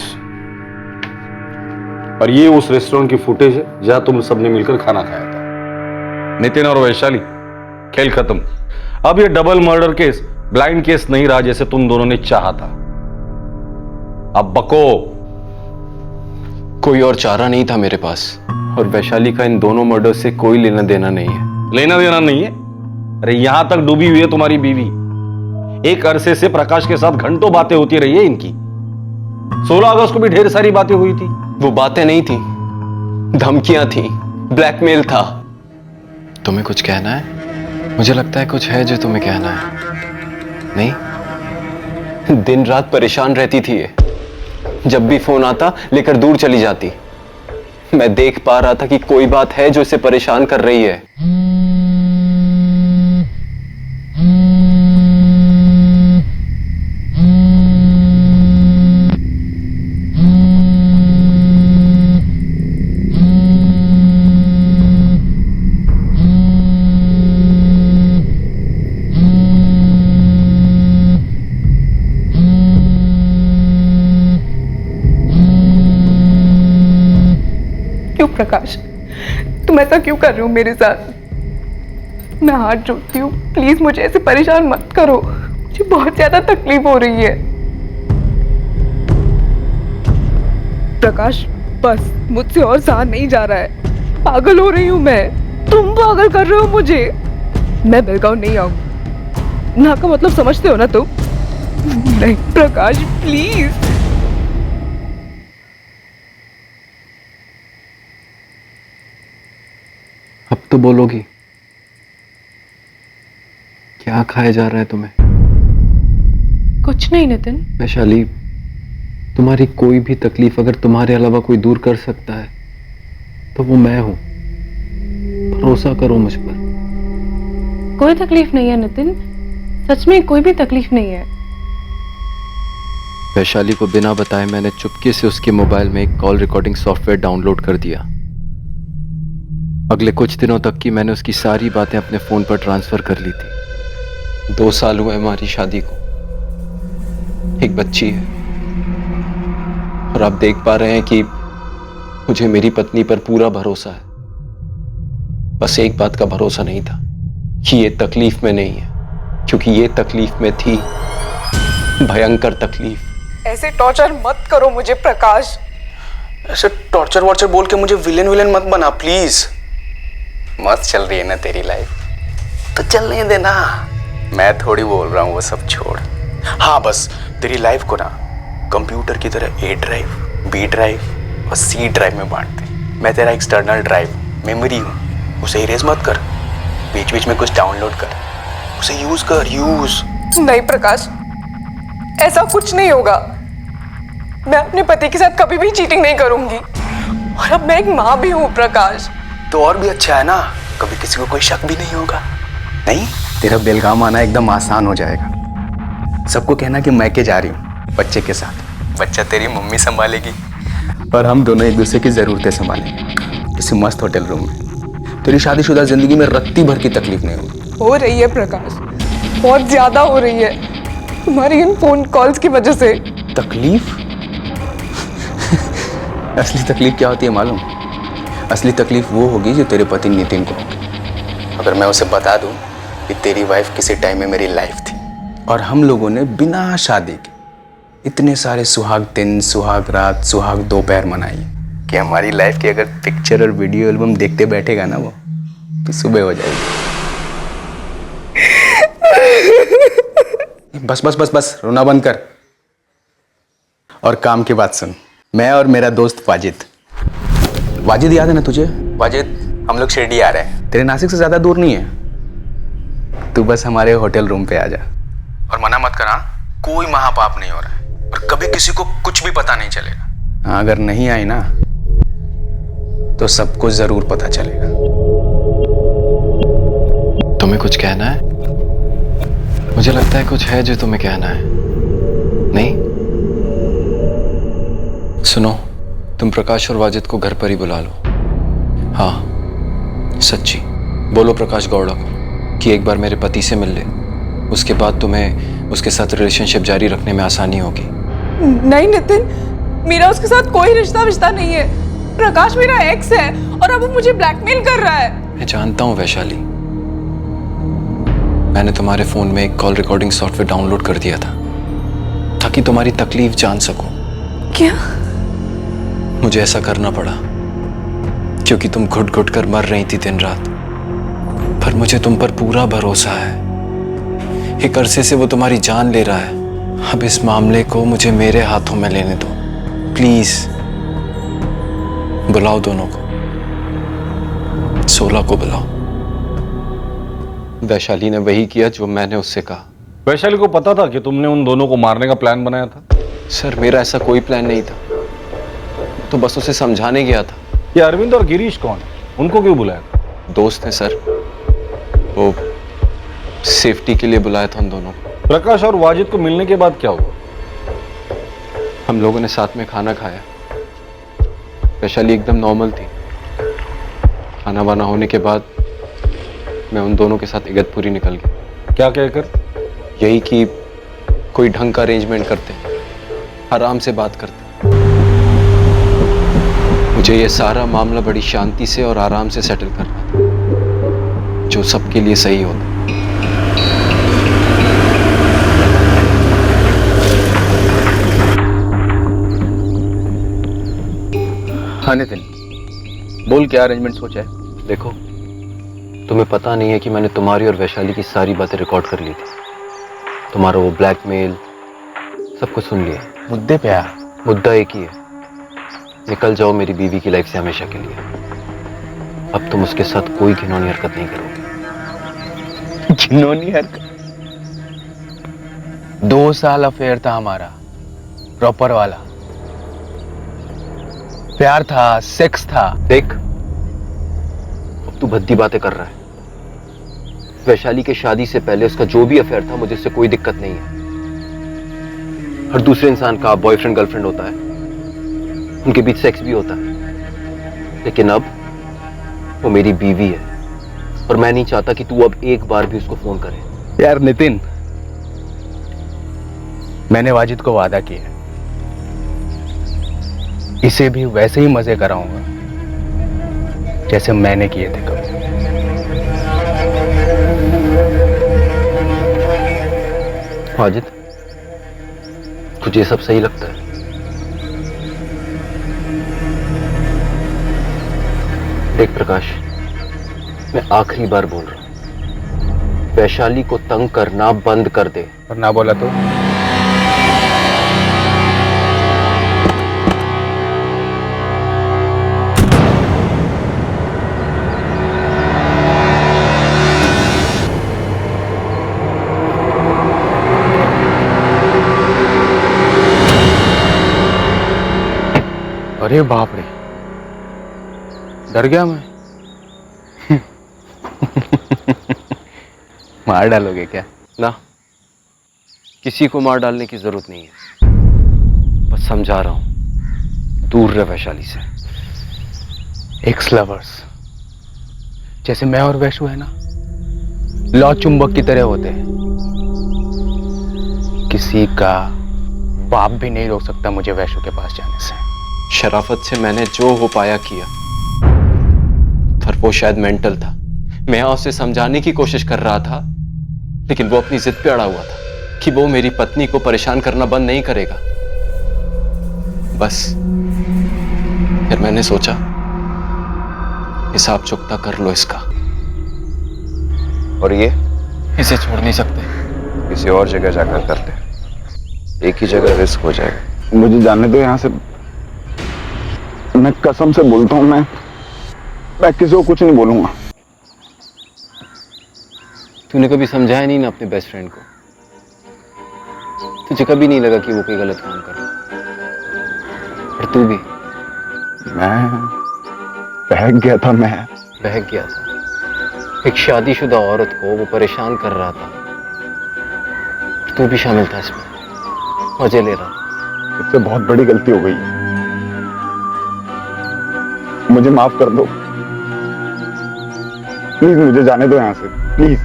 C: और ये उस रेस्टोरेंट की फुटेज है जहां तुम सबने मिलकर खाना खाया था। नितिन और वैशाली, खेल खत्म। अब ये double murder case blind case नहीं रहा जैसे तुम दोनों ने चाहा था। अब बको।
B: कोई और चारा नहीं था मेरे पास, और वैशाली का इन दोनों मर्डर से कोई लेना देना नहीं है।
C: लेना देना नहीं है? अरे यहां तक डूबी हुई है तुम्हारी बीवी। एक अरसे से प्रकाश के साथ घंटों बातें होती रही है इनकी। 16 अगस्त को भी ढेर सारी बातें हुई थी।
B: वो बातें नहीं थी, धमकियां थी, ब्लैकमेल था। तुम्हें कुछ कहना है? मुझे लगता है कुछ है जो तुम्हें कहना है। नहीं, दिन रात परेशान रहती थी ये। जब भी फोन आता लेकर दूर चली जाती। मैं देख पा रहा था कि कोई बात है जो इसे परेशान कर रही है।
Q: प्रकाश, तुम ऐसा क्यों कर रहे हो मेरे साथ? मैं हाथ जोड़ती हूँ, प्लीज मुझे ऐसे परेशान मत करो। मुझे बहुत ज्यादा तकलीफ हो रही है। प्रकाश, बस मुझसे और सहा नहीं जा रहा है। पागल हो रही हूँ मैं। तुम पागल कर रहे हो मुझे। मैं बेलगांव नहीं आऊंगी। ना का मतलब समझते हो ना तुम? नहीं प्रकाश, प्लीज।
B: अब तो बोलोगी, क्या खाया जा रहा है तुम्हें?
Q: कुछ नहीं नितिन।
B: वैशाली, तुम्हारी कोई भी तकलीफ अगर तुम्हारे अलावा कोई दूर कर सकता है तो वो मैं हूं। भरोसा करो मुझ पर।
Q: कोई तकलीफ नहीं है नितिन, सच में कोई भी तकलीफ नहीं है।
B: वैशाली को बिना बताए मैंने चुपके से उसके मोबाइल में एक कॉल रिकॉर्डिंग सॉफ्टवेयर डाउनलोड कर दिया। अगले कुछ दिनों तक की मैंने उसकी सारी बातें अपने फोन पर ट्रांसफर कर ली थी। 2 साल हुए हमारी शादी को, एक बच्ची है, और आप देख पा रहे हैं कि मुझे मेरी पत्नी पर पूरा भरोसा है। बस एक बात का भरोसा नहीं था कि ये तकलीफ में नहीं है, क्योंकि ये तकलीफ में थी, भयंकर तकलीफ।
Q: ऐसे टॉर्चर मत करो मुझे प्रकाश।
O: ऐसे टॉर्चर वॉर्चर बोल के मुझे विलेन मत बना प्लीज। मस्त चल रही है ना तेरी लाइफ, तो चलने देना। मैं थोड़ी बोल रहा हूँ, वो सब छोड़। हाँ, बस तेरी लाइफ को ना कंप्यूटर की तरह A ड्राइव, B ड्राइव और C ड्राइव में बांट दे। मैं तेरा एक्सटर्नल ड्राइव, मेमोरी हूँ, उसे इरेज मत कर। बीच बीच में कुछ डाउनलोड कर, उसे यूज कर। यूज
Q: नहीं प्रकाश, ऐसा कुछ नहीं होगा। मैं अपने पति के साथ कभी भी चीटिंग नहीं करूंगी, और अब मैं एक माँ भी हूँ प्रकाश।
O: तो और भी अच्छा है ना, कभी किसी को कोई शक भी नहीं होगा। नहीं, तेरा बेलगाम आना एकदम आसान हो जाएगा। सबको कहना कि मैं के जा रही हूँ बच्चे के साथ। बच्चा तेरी मम्मी संभालेगी और हम दोनों एक दूसरे की जरूरतें संभालेंगे इस मस्त होटल रूम में। तेरी शादीशुदा जिंदगी में रत्ती भर की तकलीफ नहीं होगी।
Q: हो रही है प्रकाश, बहुत ज्यादा हो रही है। तुम्हारी इन फोन कॉल्स की वजह से।
O: तकलीफ? असली तकलीफ क्या होती है मालूम? असली तकलीफ वो होगी जो तेरे पति नितिन को होगी। अगर मैं उसे बता दूं कि तेरी वाइफ किसी टाइम में मेरी लाइफ थी और हम लोगों ने बिना शादी के इतने सारे सुहाग दिन, सुहाग रात, सुहाग दोपहर मनाई कि हमारी लाइफ की अगर पिक्चर और वीडियो एल्बम देखते बैठेगा ना वो, तो सुबह हो जाएगी। बस बस बस बस, रोना बंद कर और काम की बात सुन। मैं और मेरा दोस्त वाजिद याद है ना तुझे? वाजिद, हम लोग शिरडी आ रहे हैं, तेरे नासिक से ज्यादा दूर नहीं है। तू बस हमारे होटल रूम पे आ जा और मना मत करा, कोई महापाप नहीं हो रहा है और कभी किसी को कुछ भी पता नहीं चलेगा। हाँ, अगर नहीं आई ना तो सबको जरूर पता चलेगा।
B: तुम्हें कुछ कहना है? मुझे लगता है कुछ है जो तुम्हें कहना है। नहीं? सुनो, तुम प्रकाश और वाजिद को घर पर ही बुला लो। हाँ, सच्ची बोलो प्रकाश गौड़ा को कि एक बार मेरे पति से मिल ले, उसके बाद तुम्हें उसके साथ रिलेशनशिप जारी रखने में आसानी होगी।
Q: नहीं नितिन, मेरा उसके साथ कोई रिश्ता नहीं है। प्रकाश मेरा एक्स है और अब वो मुझे ब्लैकमेल कर रहा है।
B: मैं जानता हूँ वैशाली, मैंने तुम्हारे फोन में एक कॉल रिकॉर्डिंग सॉफ्टवेयर डाउनलोड कर दिया था ताकि तुम्हारी तकलीफ जान सकूं।
Q: क्या?
B: मुझे ऐसा करना पड़ा क्योंकि तुम घुट घुट कर मर रही थी दिन रात, पर मुझे तुम पर पूरा भरोसा है। एक अरसे से वो तुम्हारी जान ले रहा है। अब इस मामले को मुझे मेरे हाथों में लेने दो प्लीज। बुलाओ दोनों को, 16 को बुलाओ। वैशाली ने वही किया जो मैंने उससे कहा।
C: वैशाली को पता था कि तुमने उन दोनों को मारने का प्लान बनाया था?
B: सर, मेरा ऐसा कोई प्लान नहीं था, तो बस उसे समझाने गया था।
C: ये अरविंद और गिरीश कौन है? उनको क्यों बुलाया था?
B: दोस्त हैं सर, वो सेफ्टी के लिए बुलाया था उन दोनों को।
C: प्रकाश और वाजिद को मिलने के बाद क्या हुआ?
B: हम लोगों ने साथ में खाना खाया। वैशाली एकदम नॉर्मल थी। खाना वाना होने के बाद मैं उन दोनों के साथ इगतपुरी निकल गया।
C: क्या कहकर?
B: यही कि कोई ढंग का अरेंजमेंट करते, आराम से बात करते। मुझे ये सारा मामला बड़ी शांति से और आराम से सेटल करना था, जो सबके लिए सही होता।
O: हाँ नितिन, बोल क्या अरेंजमेंट सोचा है?
B: देखो, तुम्हें पता नहीं है कि मैंने तुम्हारी और वैशाली की सारी बातें रिकॉर्ड कर ली थी। तुम्हारा वो ब्लैकमेल सब कुछ सुन लिया।
O: मुद्दे पे आ।
B: मुद्दा एक ही है, निकल जाओ मेरी बीवी की लाइफ से हमेशा के लिए। अब तुम उसके साथ कोई घिनौनी हरकत नहीं करोगे।
O: घिनौनी हरकत? 2 साल अफेयर था हमारा, प्रॉपर वाला प्यार था, सेक्स था।
B: देख, अब तू भद्दी बातें कर रहा है। वैशाली के शादी से पहले उसका जो भी अफेयर था, मुझे इससे कोई दिक्कत नहीं है। हर दूसरे इंसान का बॉयफ्रेंड गर्लफ्रेंड होता है, उनके बीच सेक्स भी होता है, लेकिन अब वो मेरी बीवी है और मैं नहीं चाहता कि तू अब एक बार भी उसको फोन करे।
O: यार नितिन, मैंने वाजिद को वादा किया है, इसे भी वैसे ही मजे कराऊंगा जैसे मैंने किए थे कभी।
B: वाजिद, तुझे सब सही लगता है? देख प्रकाश, मैं आखिरी बार बोल रहा हूं, वैशाली को तंग करना बंद कर दे।
O: और ना बोला तो? अरे बाप रे, डर गया मैं। मार डालोगे क्या?
B: ना, किसी को मार डालने की जरूरत नहीं है, बस समझा रहा हूं, दूर रह वैशाली से।
O: एक्स लवर्स जैसे मैं और वैशु है ना, लौ चुंबक की तरह होते हैं, किसी का बाप भी नहीं रोक सकता मुझे वैशु के पास जाने से।
B: शराफत से मैंने जो हो पाया किया, पर वो शायद मेंटल था। मैं उसे समझाने की कोशिश कर रहा था, लेकिन वो अपनी जिद पे अड़ा हुआ था कि वो मेरी पत्नी को परेशान करना बंद नहीं करेगा। बस फिर मैंने सोचा हिसाब चुकता कर लो इसका।
R: और ये
B: इसे छोड़ नहीं सकते।
R: किसी और जगह जाकर करते, एक ही जगह रिस्क हो जाएगा।
F: मुझे जाने दो यहाँ से। मैं कसम से बोलता हूँ, मैं किसी को कुछ नहीं बोलूंगा।
B: तूने कभी समझाया नहीं ना अपने बेस्ट फ्रेंड को? तुझे कभी नहीं लगा कि वो कोई गलत काम कर रहा? और तू भी?
F: मैं बहक गया था।
B: बहक गया था। एक शादीशुदा औरत को वो परेशान कर रहा था, तू भी शामिल था इसमें, मजे ले रहा था।
F: मुझसे बहुत बड़ी गलती हो गई, मुझे माफ कर दो। प्लीज मुझे जाने दो यहां से, प्लीज।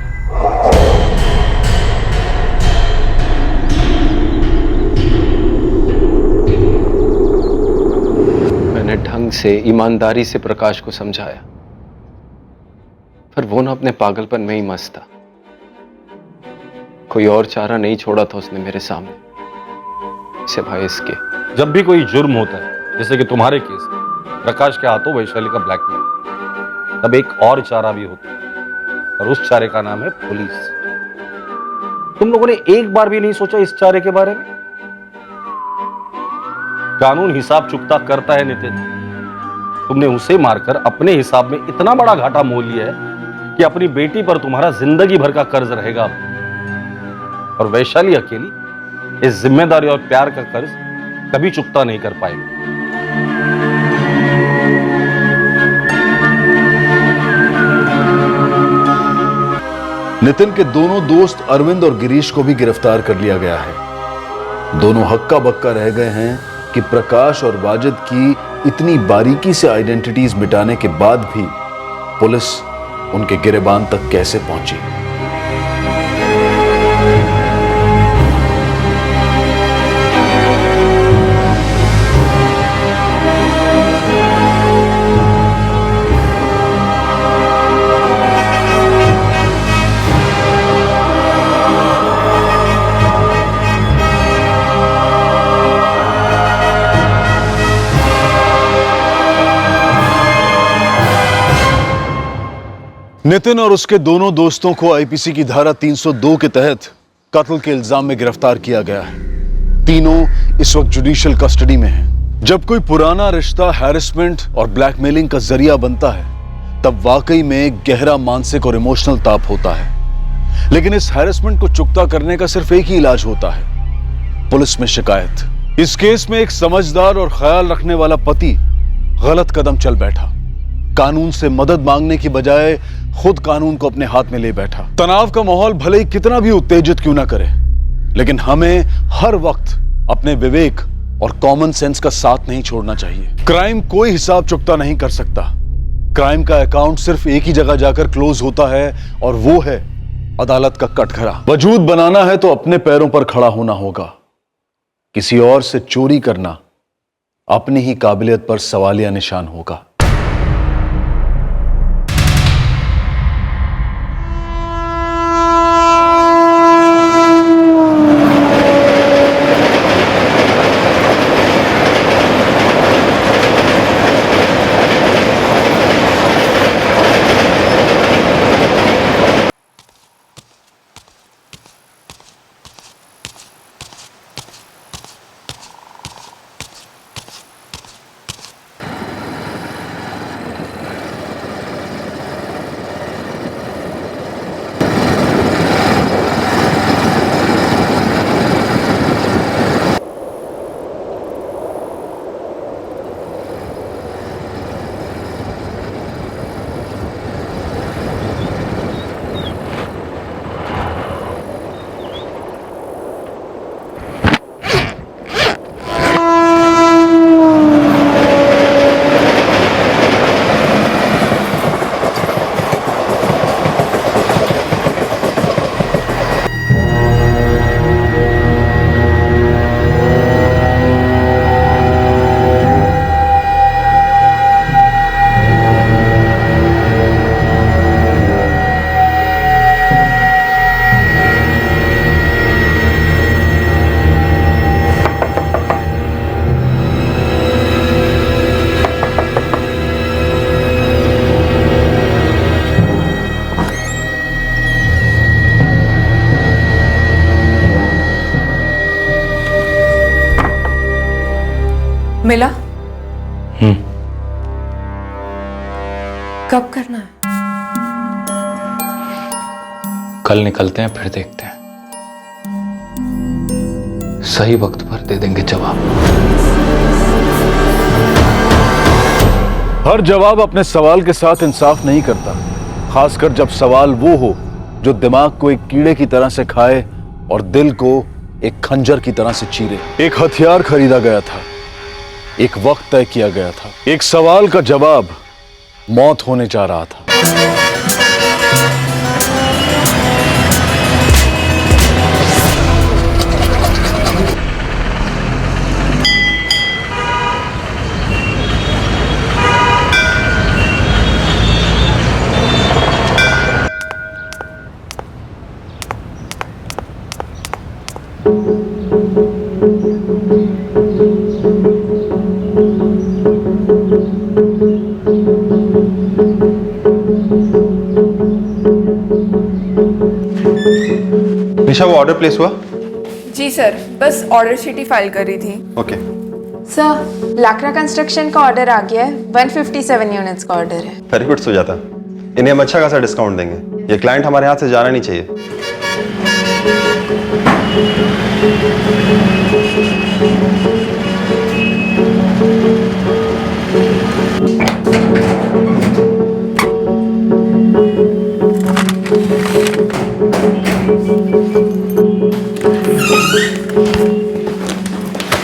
B: मैंने ढंग से, ईमानदारी से प्रकाश को समझाया, पर वो ना अपने पागलपन में ही मस्त था। कोई और चारा नहीं छोड़ा था उसने मेरे सामने सिवाय इसके।
C: जब भी कोई जुर्म होता है, जैसे कि तुम्हारे केस में प्रकाश के हाथों वैशाली का ब्लैकमेल, तब एक और चारा भी होता है, और उस चारे का नाम है पुलिस। तुम लोगों ने एक बार भी नहीं सोचा इस चारे के बारे में? कानून हिसाब चुकता करता है नितिन। तुमने उसे मारकर अपने हिसाब में इतना बड़ा घाटा मोल लिया है कि अपनी बेटी पर तुम्हारा जिंदगी भर का कर्ज रहेगा। और वैशाली अकेली इस जिम्मेदारी और प्यार का कर्ज कभी चुकता नहीं कर पाएगी।
J: नितिन के दोनों दोस्त अरविंद और गिरीश को भी गिरफ्तार कर लिया गया है। दोनों हक्का बक्का रह गए हैं कि प्रकाश और वाजिद की इतनी बारीकी से आइडेंटिटीज मिटाने के बाद भी पुलिस उनके गिरेबान तक कैसे पहुंची। नितिन और उसके दोनों दोस्तों को आईपीसी की धारा 302 के तहत कत्ल के इल्जाम में गिरफ्तार किया गया है। तीनों इस वक्त जुडिशियल कस्टडी में हैं। जब कोई पुराना रिश्ता हैरेसमेंट और ब्लैकमेलिंग का जरिया बनता है, तब वाकई में गहरा मानसिक और इमोशनल ताप होता है। लेकिन इस हैरेसमेंट को चुकता करने का सिर्फ एक ही इलाज होता है, पुलिस में शिकायत। इस केस में एक समझदार और ख्याल रखने वाला पति गलत कदम चल बैठा। कानून से मदद मांगने की बजाय खुद कानून को अपने हाथ में ले बैठा। तनाव का माहौल भले ही कितना भी उत्तेजित क्यों ना करे, लेकिन हमें हर वक्त अपने विवेक और कॉमन सेंस का साथ नहीं छोड़ना चाहिए। क्राइम कोई हिसाब चुकता नहीं कर सकता। क्राइम का अकाउंट सिर्फ एक ही जगह जाकर क्लोज होता है, और वो है अदालत का कटघरा। वजूद बनाना है तो अपने पैरों पर खड़ा होना होगा। किसी और से चोरी करना अपनी ही काबिलियत पर सवालिया निशान होगा।
Q: मिला? कब करना है?
B: कल निकलते हैं, फिर देखते हैं। सही वक्त पर दे देंगे जवाब।
J: हर जवाब अपने सवाल के साथ इंसाफ नहीं करता, खासकर जब सवाल वो हो जो दिमाग को एक कीड़े की तरह से खाए और दिल को एक खंजर की तरह से चीरे। एक हथियार खरीदा गया था, एक वक्त तय किया गया था, एक सवाल का जवाब मौत होने जा रहा था।
R: निशा, वो ऑर्डर प्लेस हुआ?
Q: जी सर, बस ऑर्डर शीट ही फाइल कर रही थी।
R: ओके।
T: सर, लाकड़ा कंस्ट्रक्शन का ऑर्डर आ गया है। 157 यूनिट्स का ऑर्डर है।
R: वेरी गुड सुजाता, इन्हें हम अच्छा खासा डिस्काउंट देंगे। ये क्लाइंट हमारे हाथ से जाना नहीं चाहिए।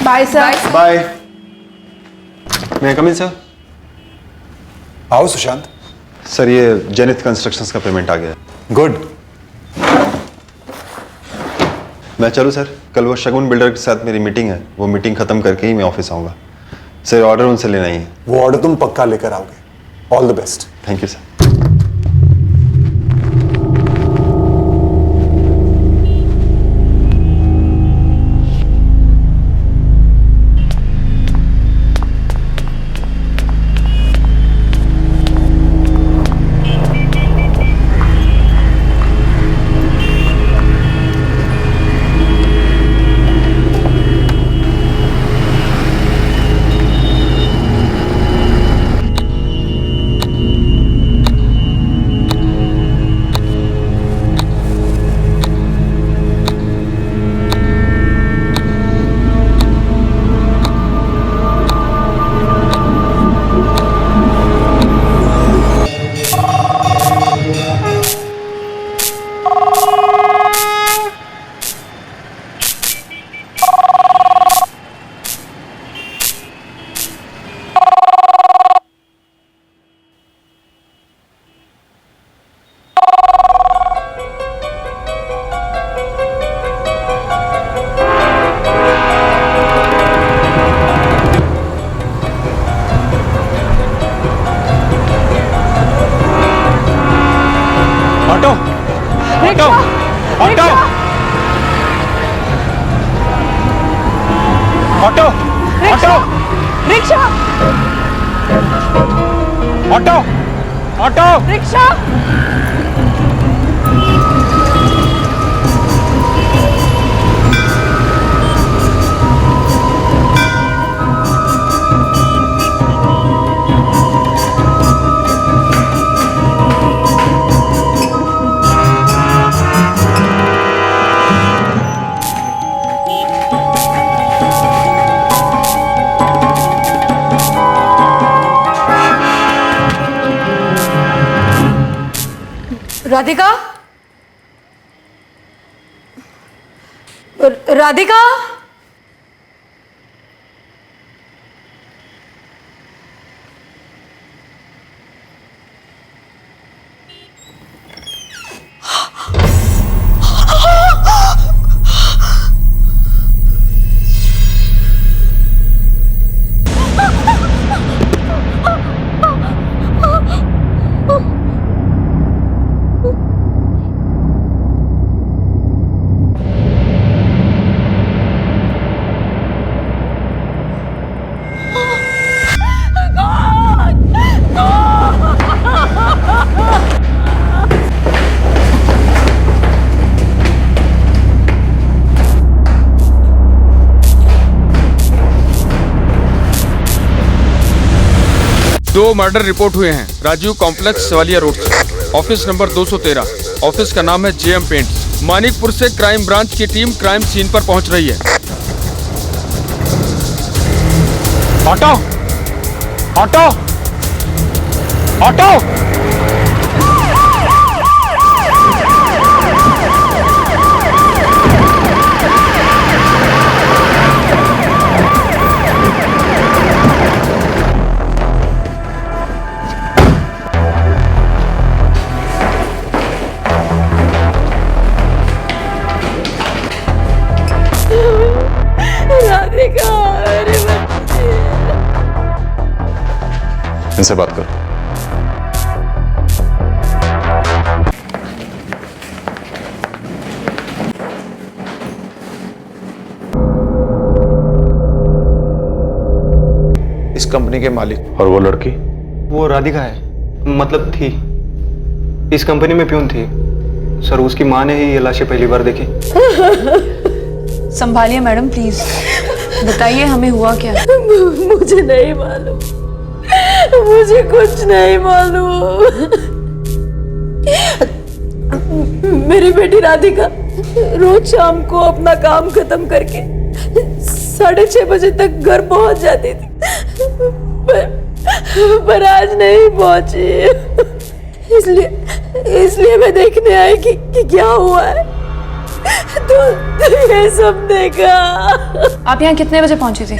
T: Bye sir.
R: बाय। मैं कम इन सर?
F: आओ सुशांत।
R: सर, ये जेनिथ कंस्ट्रक्शंस का पेमेंट आ गया है।
F: गुड।
R: मैं चलूँ सर? कल वो शगुन बिल्डर के साथ मेरी मीटिंग है, वो मीटिंग खत्म करके ही मैं ऑफिस आऊँगा। सर, ऑर्डर उनसे लेना ही है।
F: वो ऑर्डर तुम पक्का लेकर आओगे। All the best.
R: Thank you sir.
Q: Auto auto rickshaw auto auto rickshaw Radhika Radhika
U: 2 murder report हुए हैं राजीव कॉम्प्लेक्स सवालिया रोड से। Office number 213। ऑफिस का नाम है जेएम पेंट्स। मानिकपुर से क्राइम ब्रांच की टीम क्राइम सीन पर पहुंच रही है।
V: ऑटो ऑटो ऑटो
Q: राधिका, मेरे बच्चे।
D: इनसे बात करो।
R: इस कंपनी के मालिक।
D: और वो लड़की?
R: वो राधिका है, मतलब थी। इस कंपनी में प्यून थी सर। उसकी माँ ने ही ये लाशें पहली बार देखी।
T: संभालिए मैडम प्लीज, बताइए हमें हुआ क्या?
Q: मुझे नहीं मालूम, मुझे कुछ नहीं मालूम। मेरी बेटी राधिका रोज शाम को अपना काम खत्म करके 6:30 बजे तक घर पहुंच जाती थी, पर आज नहीं पहुंची। इसलिए मैं देखने आई कि क्या हुआ है। तो ये सब देखा।
T: आप यहाँ कितने बजे पहुंची थी?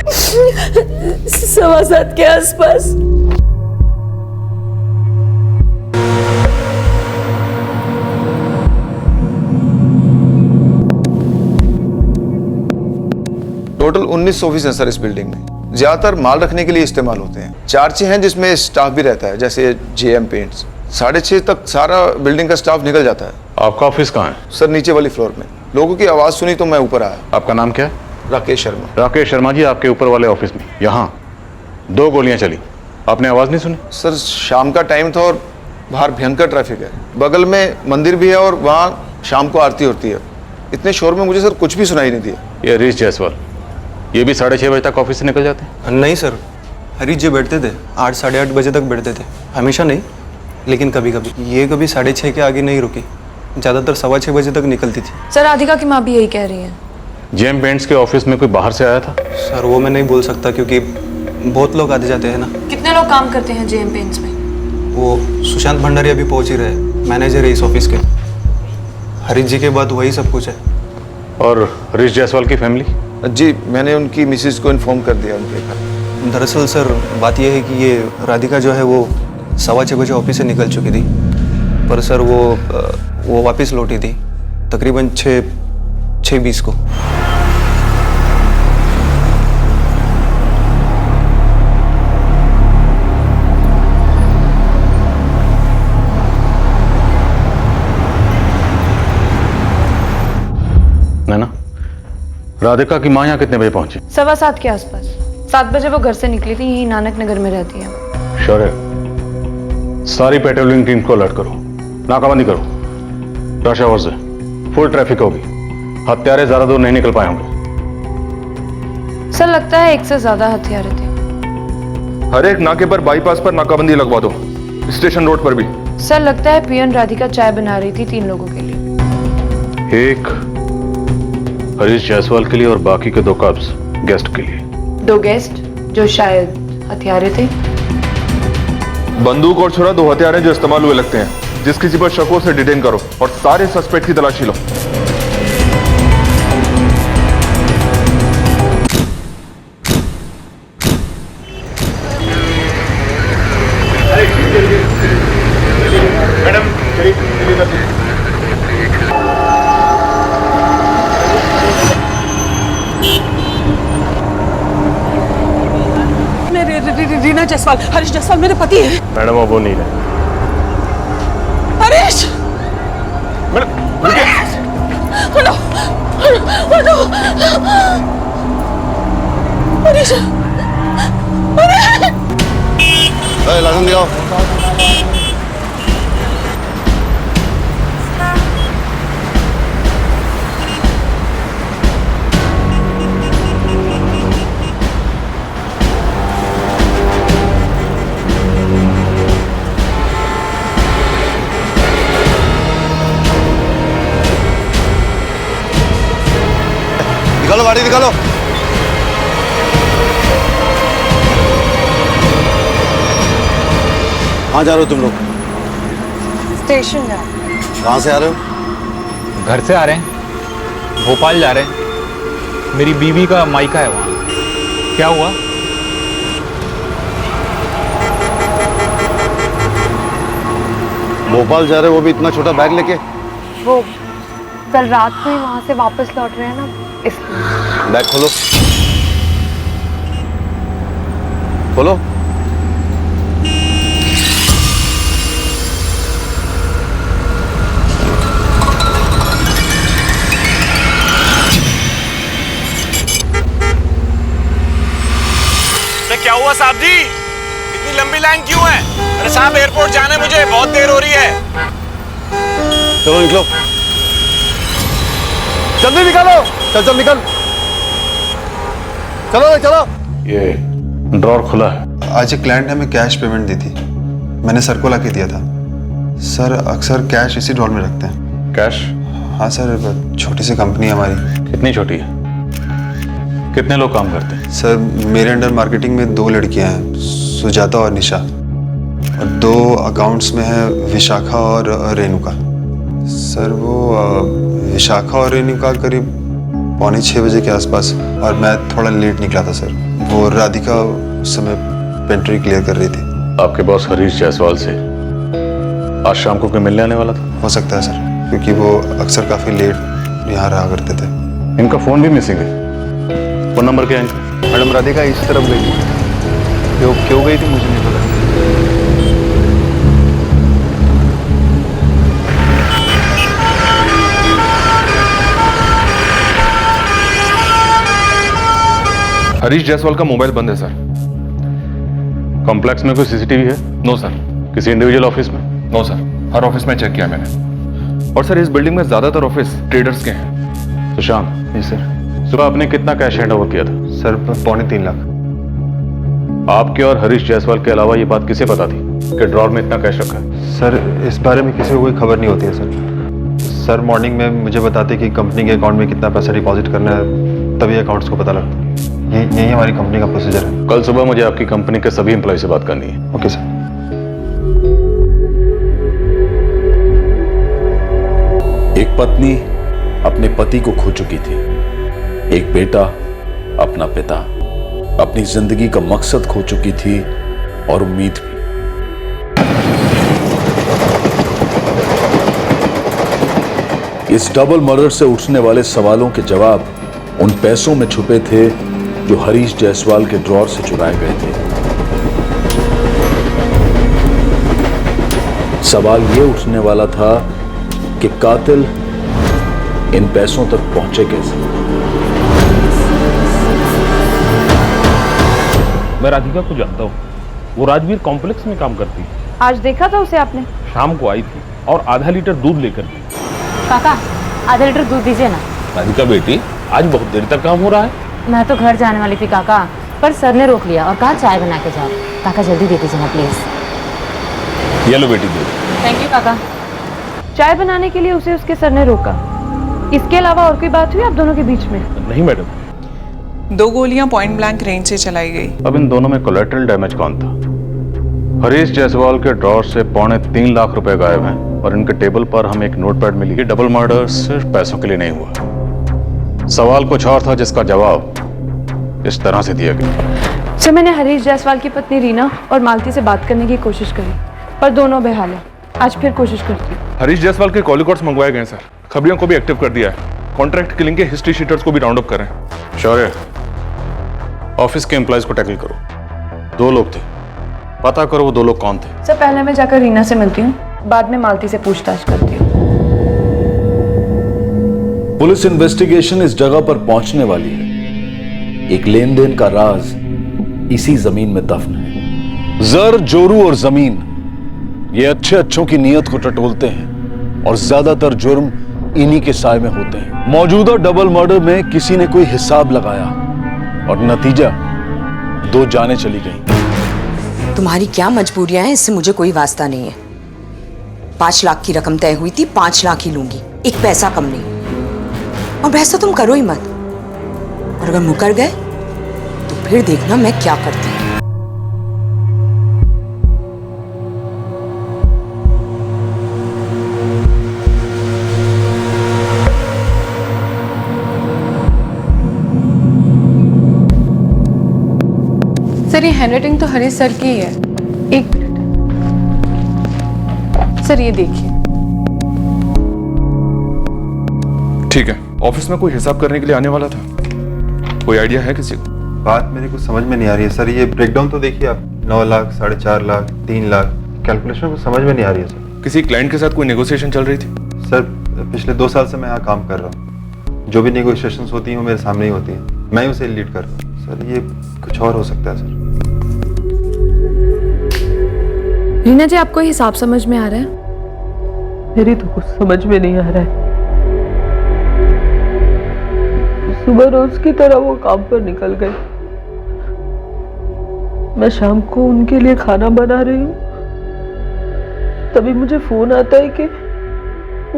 Q: 7:15 के आसपास।
S: टोटल 19 ऑफिस हैं सर इस बिल्डिंग में। ज्यादातर माल रखने के लिए इस्तेमाल होते हैं। 4 हैं जिसमें स्टाफ भी रहता है, जैसे जेएम पेंट्स। 6:30 तक सारा बिल्डिंग का स्टाफ निकल जाता है।
D: आपका ऑफिस कहाँ है?
S: सर नीचे वाली फ्लोर में। लोगों की आवाज सुनी तो मैं ऊपर आया।
D: आपका नाम क्या है?
S: राकेश शर्मा।
D: राकेश शर्मा जी, आपके ऊपर वाले ऑफिस में यहाँ 2 गोलियां चली, आपने आवाज नहीं सुनी?
S: सर शाम का टाइम था और बाहर भयंकर ट्रैफिक है। बगल में मंदिर भी है और वहाँ शाम को आरती होती है। इतने शोर में मुझे सर कुछ भी सुनाई नहीं दिया।
D: ये हरीश जायसवाल, ये भी 6:30 बजे तक ऑफिस से निकल जाते हैं?
R: नहीं सर, हरीश जी बैठते थे 8 साढ़े 8 बजे तक बैठते थे। हमेशा नहीं, लेकिन कभी कभी। ये कभी 6:30 के आगे नहीं रुकी, ज़्यादातर 6:15 बजे तक निकलती थी।
T: सर राधिका की माँ भी यही कह रही है।
D: जेएम पेंट्स के ऑफिस में कोई बाहर से आया था?
R: सर वो मैं नहीं बोल सकता, क्योंकि बहुत लोग आते जाते हैं ना।
T: कितने लोग काम करते हैं जेएम पेंट्स में?
R: वो सुशांत भंडारी अभी पहुंच ही रहे, मैनेजर है इस ऑफिस के। हरीश जी के बाद वही सब कुछ है।
D: और हरीश जायसवाल की फैमिली?
S: जी मैंने उनकी मिसेज को इन्फॉर्म कर दिया उनके घर।
R: दरअसल सर बात यह है कि ये राधिका जो है वो 6:15 बजे ऑफिस से निकल चुकी थी, पर सर वो वापस लौटी थी तकरीबन 6:20 को।
D: नैना, राधिका की माँ यहाँ कितने बजे पहुंची?
T: 7:15 के आसपास। 7 बजे वो घर से निकली थी, यही नानक नगर में रहती है।
D: श्योर है? सारी पेट्रोलिंग टीम को अलर्ट करो, नाकाबंदी करो। रश आवर से फुल ट्रैफिक होगी, हत्यारे ज्यादा दूर नहीं निकल पाए होंगे।
T: सर लगता है 1 से ज्यादा हथियारे थे।
D: हर एक नाके पर बाईपास पर नाकाबंदी लगवा दो, स्टेशन रोड पर भी।
T: सर लगता है पियन राधिका चाय बना रही थी 3 लोगों के लिए।
D: एक हरीश जायसवाल के लिए और बाकी के 2 कप्स गेस्ट के लिए।
T: 2 गेस्ट जो शायद हथियारे थे।
D: बंदूक और छुरा 2 हथियार जो इस्तेमाल हुए लगते हैं। जिस किसी पर शक हो उसे डिटेन करो और सारे सस्पेक्ट की तलाशी लो।
V: मैडम
Q: रीना जायसवाल, हरीश जायसवाल मेरे पति हैं।
D: मैडम वो नहीं है।
Q: हरीश! हटो, हटो, हरीश!
S: लाइसेंस दिखाओ। निकालो गाड़ी निकालो।
J: कहाँ जा रहे हो तुम लोग?
T: स्टेशन जा।
J: कहाँ से आ रहे हो?
V: घर से आ रहे हैं, भोपाल जा रहे हैं। मेरी बीवी का मायका है वहाँ। क्या हुआ?
J: भोपाल जा रहे हो, वो भी इतना छोटा बैग लेके?
T: वो कल रात को ही वहां से वापस लौट रहे हैं ना, इसलिए।
J: बैग खोलो, खोलो।
V: क्या हुआ साहब जी? इतनी लंबी लाइन क्यों है? अरे साहब एयरपोर्ट जाना है मुझे, बहुत देर हो रही है।
J: चलो निकलो,
S: जल्दी निकालो। चल चल निकल। चलो चलो।
D: ये ड्रॉर खुला है।
R: आज एक क्लाइंट ने हमें कैश पेमेंट दी थी, मैंने सर को लाके दिया था। सर अक्सर कैश इसी ड्रॉर में रखते हैं।
D: कैश?
R: हाँ सर, छोटी सी कंपनी है हमारी।
D: कितनी छोटी है? कितने लोग काम करते हैं?
R: सर मेरे अंडर मार्केटिंग में 2 लड़कियां हैं, सुजाता और निशा, और 2 अकाउंट्स में है विशाखा और रेणुका। सर वो विशाखा और रेणुका करीब 5:45 बजे के आसपास, और मैं थोड़ा लेट निकला था सर। वो राधिका उस समय पेंट्री क्लियर कर रही थी।
D: आपके बॉस हरीश जायसवाल से आज शाम को कोई मिलने आने वाला था?
R: हो सकता है सर, क्योंकि वो अक्सर काफ़ी लेट यहाँ रहा करते थे।
D: इनका फ़ोन भी मिसिंग है। फोन नंबर क्या है इनका?
R: मैडम राधिका इस तरफ गई थी, क्यों गई थी मुझे नहीं पता।
D: हरीश जायसवाल का मोबाइल बंद है सर। कॉम्प्लेक्स में कोई सीसीटीवी है? No sir. किसी इंडिविजुअल ऑफिस में? No sir. हर ऑफिस में चेक किया मैंने, और सर इस बिल्डिंग में ज्यादातर ऑफिस ट्रेडर्स के हैं। सुशांत। जी सर। सुबह आपने कितना कैश हैंड ओवर किया था?
R: सर 3.25 लाख।
D: आपके और हरीश जायसवाल के अलावा ये बात किसे पता थी कि ड्रॉर में इतना कैश रखा है?
R: सर इस बारे में किसी को कोई खबर नहीं होती है सर। सर मॉर्निंग में मुझे बताते कि कंपनी के अकाउंट में कितना पैसा डिपॉजिट करना है, तभी अकाउंट्स को पता लगता। यही हमारी कंपनी का प्रोसीजर है।
D: कल सुबह मुझे आपकी कंपनी के सभी एम्प्लॉय से बात करनी है।
R: Okay sir.
J: एक पत्नी अपने पति को खो चुकी थी, एक बेटा अपना पिता, अपनी जिंदगी का मकसद खो चुकी थी और उम्मीद भी। इस डबल मर्डर से उठने वाले सवालों के जवाब उन पैसों में छुपे थे जो हरीश जायसवाल के ड्रॉर से चुराए गए थे। सवाल यह उठने वाला था कि कातिल इन पैसों तक पहुंचे कैसे।
A: मैं राधिका को जानता हूँ, वो राजवीर कॉम्प्लेक्स में काम करती है।
H: आज देखा था उसे आपने?
A: शाम को आई थी और आधा लीटर दूध लेकर गई।
E: काका आधा लीटर दूध दीजिए ना।
A: राधिका बेटी, आज बहुत देर तक काम हो रहा है।
E: मैं तो घर जाने वाली थी काका, पर सर ने रोक लिया और कहा चाय बना के जाओ। काका जल्दी दे दीजिए ना प्लीज।
A: ये लो बेटी दूध।
E: थैंक यू काका।
H: चाय बनाने के लिए उसे उसके सर ने रोका। इसके अलावा और कोई बात हुई आप दोनों के बीच में?
A: नहीं मैडम।
W: 2 गोलियां पॉइंट ब्लैंक रेंज से चलाई गई।
D: अब इन दोनों में कोलैटरल डैमेज कौन था? हरीश जायसवाल के ड्रॉर से 3.25 लाख रुपए गायब हैं और इनके टेबल पर हमें एक नोटपैड मिली। ये डबल मर्डर सिर्फ पैसों के लिए नहीं हुआ। सवाल कुछ और था जिसका जवाब इस तरह से दिया गया।
H: सर मैंने हरीश जायसवाल की पत्नी रीना और मालती से बात करने की कोशिश करी, पर दोनों बेहाल हैं। आज फिर कोशिश करती हूँ।
D: हरीश जायसवाल के कॉल रिकॉर्ड्स मंगवाए गए सर। खबरियों को भी एक्टिव कर दिया है। कॉन्ट्रैक्ट किलिंग के हिस्ट्री शीटर्स को भी राउंड अप करें। शौर्य, ऑफिस के एम्प्लॉयज को टैकल करो। 2 लोग थे, पता करो वो 2 लोग कौन थे।
H: सर पहले मैं जाकर रीना से मिलती हूँ, बाद में मालती से पूछताछ करती हूँ।
J: पुलिस इन्वेस्टिगेशन इस जगह पर पहुंचने वाली है। एक लेन देन का राज इसी जमीन में दफन है। जर, जोरू और जमीन ये अच्छे अच्छों की नीयत को टटोलते हैं और ज्यादातर जुर्म इन्हीं के साए में होते हैं। मौजूदा डबल मर्डर में किसी ने कोई हिसाब लगाया और नतीजा 2 जानें चली गईं।
X: तुम्हारी क्या मजबूरियां हैं, इससे मुझे कोई वास्ता नहीं है। 5 लाख की रकम तय हुई थी, 5 लाख ही लूंगी, 1 पैसा कम नहीं। और वैसा तुम करो ही मत। और अगर मुकर गए तो फिर देखना मैं क्या करती हूँ।
T: सर ये हैंडराइटिंग तो हरीश सर की ही है। एक मिनट सर, ये देखिए।
D: ठीक है, ऑफिस में कोई हिसाब करने के लिए आने वाला था, कोई आइडिया है किसी को?
R: बात मेरे को समझ में नहीं आ रही है सर। ये ब्रेकडाउन तो देखिए आप, 9 लाख, 4.5 लाख, 3 लाख, कैलकुलेशन कुछ समझ में नहीं आ रही है सर।
D: किसी क्लाइंट के साथ कोई नेगोशिएशन चल रही थी?
R: सर पिछले 2 साल से मैं यहाँ काम कर रहा हूँ। जो भी नेगोशिएशंस होती हैं वो मेरे सामने ही होती हैं, मैं ही उसे लीड कर रहा हूँ। सर ये कुछ और हो सकता है सर।
Q: रीना जी, आपको हिसाब समझ में आ रहा है?
G: मेरी तो कुछ समझ में नहीं आ रहा है। सुबह रोज की तरह वो काम पर निकल गए। मैं शाम को उनके लिए खाना बना रही हूँ, तभी मुझे फोन आता है कि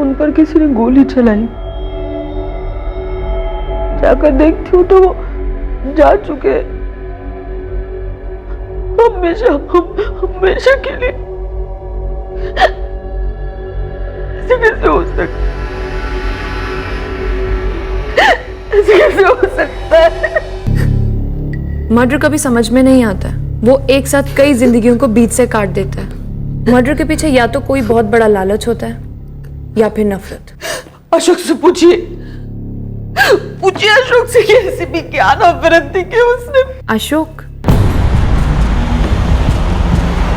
G: उन पर किसी ने गोली चलाई। जाकर देखती हूँ तो वो जा चुके हमेशा के लिए। ऐसे कैसे हो सकता है?
Q: मर्डर कभी समझ में नहीं आता है, वो एक साथ कई जिंदगियों को बीच से काट देता है। मर्डर के पीछे या तो कोई बहुत बड़ा लालच होता है या फिर नफरत।
G: अशोक से पूछिए अशोक से कि ऐसी भी क्या नफरत थी कि उसने।
Q: अशोक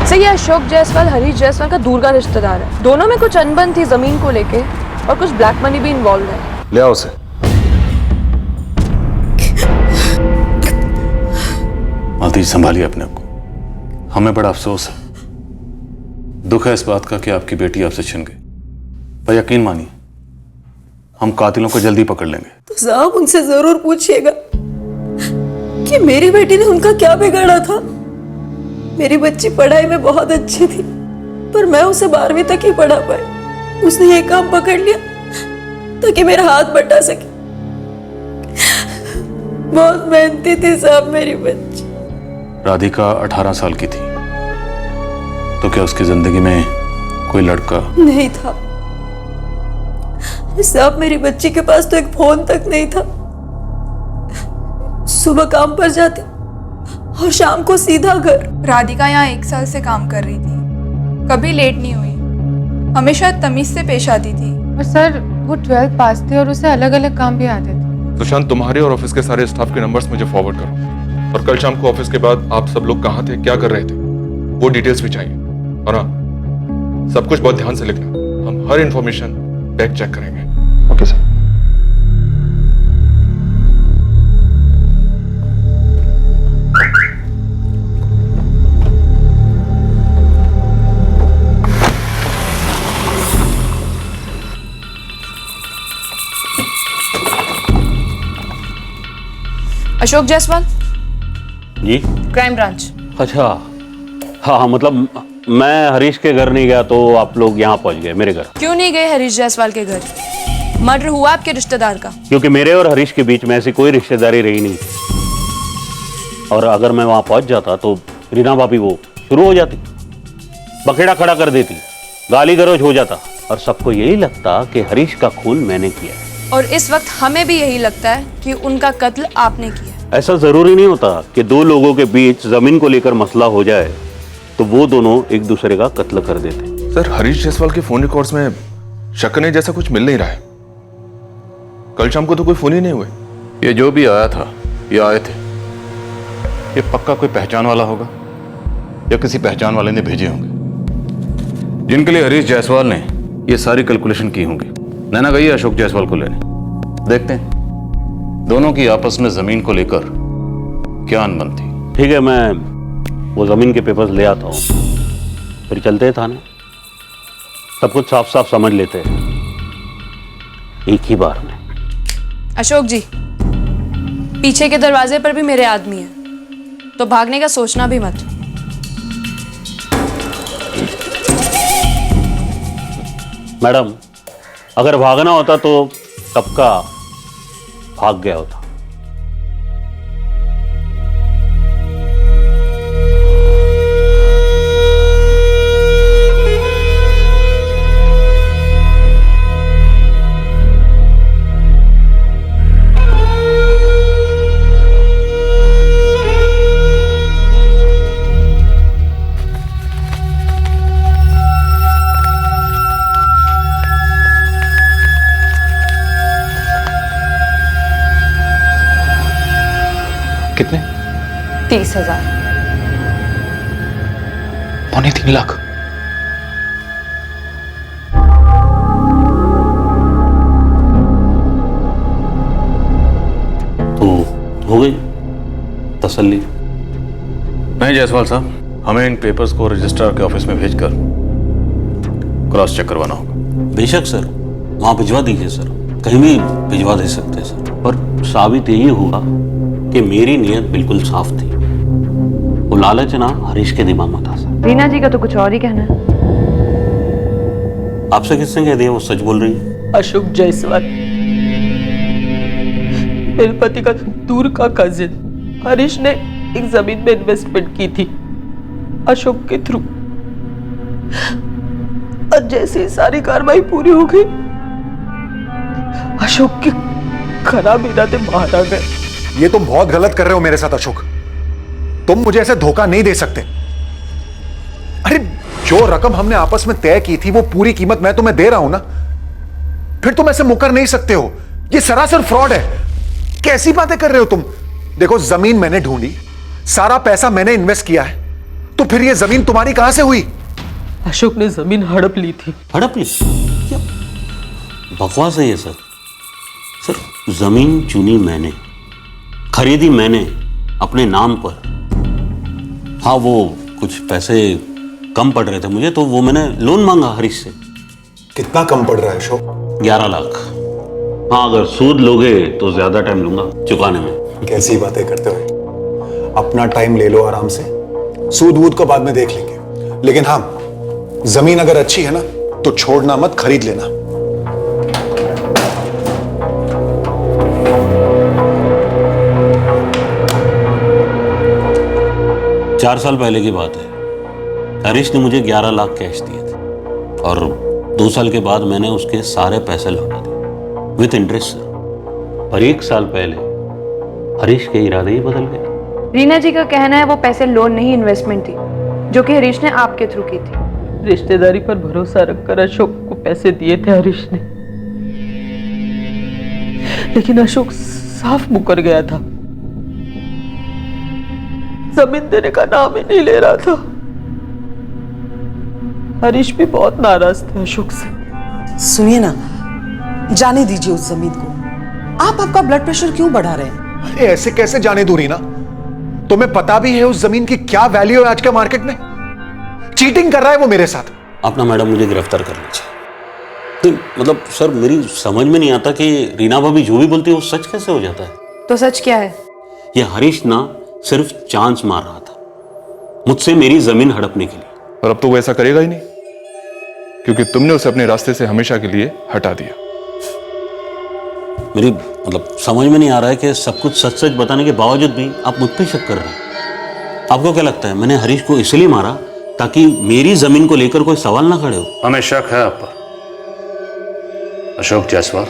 H: सर, ये अशोक जायसवाल हरीश जायसवाल का दूर का रिश्तेदार है। दोनों में कुछ अनबन थी जमीन को लेके और कुछ ब्लैक मनी भी इन्वॉल्व है।
F: ले आओ उसे। मालती जी, संभालिए अपने आप को। हमें बड़ा अफसोस है, दुख है इस बात का कि आपकी बेटी आपसे छिन गई। पर यकीन मानिए, हम कातिलों को जल्दी पकड़ लेंगे।
I: तो साहब उनसे जरूर पूछिएगा कि मेरी बेटी ने उनका क्या बिगाड़ा था। मेरी बच्ची पढ़ाई में बहुत अच्छी थी, पर मैं उसे 12वीं तक ही पढ़ा पाई। उसने ये काम पकड़ लिया ताकि मेरा हाथ बटा सके। बहुत मेहनती थी साहब मेरी बच्ची।
F: राधिका 18 साल की थी, तो क्या उसकी जिंदगी में कोई लड़का
I: नहीं था साहब। मेरी बच्ची के पास तो एक फोन तक नहीं था। सुबह काम पर जाती और शाम को सीधा घर।
T: राधिका यहाँ 1 साल से काम कर रही थी, कभी लेट नहीं हुई, हमेशा तमीज से पेश आती थी। और सर वो 12th पास थे और उसे अलग अलग काम भी आते थे।
D: सुशांत, तुम्हारे और ऑफिस के सारे स्टाफ के नंबर्स मुझे फॉरवर्ड करो, और कल शाम को ऑफिस के बाद आप सब लोग कहाँ थे, क्या कर रहे थे, वो डिटेल्स भी चाहिए। और हाँ, सब कुछ बहुत ध्यान से लिखना, हम हर इंफॉर्मेशन बैक चेक करेंगे।
R: Okay sir.
H: Ashok Jaiswal
K: ji,
H: crime branch.
K: अच्छा, हाँ, मतलब मैं हरीश के घर नहीं गया तो आप लोग यहाँ पहुँच गए मेरे घर।
H: क्यों नहीं गए हरीश जायसवाल के घर? मर्डर हुआ आपके रिश्तेदार का।
K: क्योंकि मेरे और हरीश के बीच में ऐसी कोई रिश्तेदारी रही नहीं, और अगर मैं वहां पहुंच जाता तो रीना भाभी वो शुरू हो जाती, बखेड़ा खड़ा कर देती, गाली गलौज हो जाता, और सबको यही लगता कि हरीश का खून मैंने किया है।
H: और इस वक्त हमें भी यही लगता है कि उनका कत्ल आपने किया।
K: ऐसा जरूरी नहीं होता कि दो लोगों के बीच जमीन को लेकर मसला हो जाए तो वो दोनों एक दूसरे का कत्ल कर देते।
D: सर, हरीश जायसवाल के फोन रिकॉर्ड्स में शक करने जैसा कुछ मिल नहीं रहा है। कल शाम को तो कोई फोन ही नहीं हुए।
F: ये जो भी आया था, ये आए थे, ये पक्का कोई पहचान वाला होगा या किसी पहचान वाले ने भेजे होंगे, जिनके लिए हरीश जायसवाल ने ये सारी कैलकुलेशन की होंगी। नैना गई है अशोक जायसवाल को लेने, देखते हैं दोनों की आपस में जमीन को लेकर क्या अनबन थी।
K: ठीक है, मैं वो जमीन के पेपर्स ले आता हूँ, फिर चलते हैं थाने, सब कुछ साफ साफ समझ लेते हैं एक ही बार में।
H: अशोक जी, पीछे के दरवाजे पर भी मेरे आदमी हैं, तो भागने का सोचना भी मत।
K: मैडम, अगर भागना होता तो कब का भाग गया होता।
D: कितने?
E: 30,000।
D: 2.25 लाख?
F: तो हो गई तसल्ली? नहीं जायसवाल साहब, हमें इन पेपर्स को रजिस्ट्रार के ऑफिस में भेजकर क्रॉस चेक करवाना होगा।
L: बेशक सर, वहां भिजवा दीजिए सर, कहीं भी भिजवा दे सकते हैं सर, पर साबित यही होगा कि मेरी नीयत बिल्कुल साफ थी। वो लालच ना हरीश के दिमाग में था सर।
H: रीना जी का तो कुछ और ही कहना है।
L: आपसे किसने कह दिया वो सच बोल रही है?
G: अशोक जायसवाल, मेरे पति का दूर का कजिन हरीश ने एक जमीन में इन्वेस्टमेंट की थी अशोक के थ्रू। और जैसे ही सारी कार्रवाई पूरी हो गई, अशोक के खराब इरादे बाहर आ गए।
M: ये तुम बहुत गलत कर रहे हो मेरे साथ अशोक। तुम मुझे ऐसे धोखा नहीं दे सकते। अरे जो रकम हमने आपस में तय की थी वो पूरी कीमत मैं तुम्हें दे रहा हूं ना, फिर तुम ऐसे मुकर नहीं सकते हो। ये सरासर फ्रॉड है। कैसी बातें कर रहे हो तुम? देखो, जमीन मैंने ढूंढी, सारा पैसा मैंने इन्वेस्ट किया है, तो फिर ये जमीन तुम्हारी कहां से हुई?
G: अशोक ने जमीन हड़प ली थी।
L: हड़प ली? क्या बकवास है ये सर। सर जमीन चुनी मैंने, खरीदी मैंने अपने नाम पर। हाँ, वो कुछ पैसे कम पड़ रहे थे मुझे, तो वो मैंने लोन मांगा हरीश से।
M: कितना कम पड़ रहा है अशोक?
L: 11 लाख। हाँ, अगर सूद लोगे तो ज्यादा टाइम लूंगा चुकाने में।
M: कैसी बातें करते हो? अपना टाइम ले लो आराम से, सूद वूद को बाद में देख लेंगे। लेकिन हाँ, जमीन अगर अच्छी है ना तो छोड़ना मत, खरीद लेना।
L: 4 साल पहले की बात है। हरीश ने मुझे 11 लाख कैश दिए थे और 2 साल के बाद मैंने उसके सारे पैसे लौटा दिए विथ इंटरेस्ट सर। और 1 साल पहले हरीश के इरादे ही बदल गए।
H: रीना जी का कहना है वो पैसे लोन नहीं इन्वेस्टमेंट थी, जो कि हरीश ने आपके थ्रू की थी।
G: रिश्तेदारी पर भरोसा रखकर अशोक को पैसे दिए थे हरीश ने, लेकिन अशोक साफ मुकर गया था। जमीन देने का नाम ही नहीं ले रहा था। हरीश भी बहुत नाराज थे अशोक से।
X: सुनिए ना, जाने दीजिए उस जमीन को। आप आपका ब्लड प्रेशर क्यों बढ़ा रहे हैं?
M: अरे ऐसे कैसे जाने दूं रीना? तुम्हें पता भी है उस जमीन की क्या वैल्यू है आज के मार्केट में? चीटिंग कर रहा है वो मेरे साथ।
L: अपना मैडम मुझे गिरफ्तार कर लीजिए। तो मतलब सर, मेरी समझ में नहीं आता कि रीना भाभी जो भी बोलती है वो सच कैसे हो जाता है।
H: तो सच क्या है?
L: ये हरीश ना सिर्फ चांस मार रहा था मुझसे मेरी जमीन हड़पने के लिए।
D: और अब तो वो ऐसा करेगा ही नहीं, क्योंकि तुमने उसे अपने रास्ते से हमेशा के लिए हटा दिया।
L: मेरी मतलब समझ में नहीं आ रहा है कि सब कुछ सच सच बताने के बावजूद भी आप मुझ पे शक कर रहे हैं। आपको क्या लगता है मैंने हरीश को इसलिए मारा ताकि मेरी जमीन को लेकर कोई सवाल ना खड़े हो?
F: हमें शक है आप पर अशोक जायसवाल,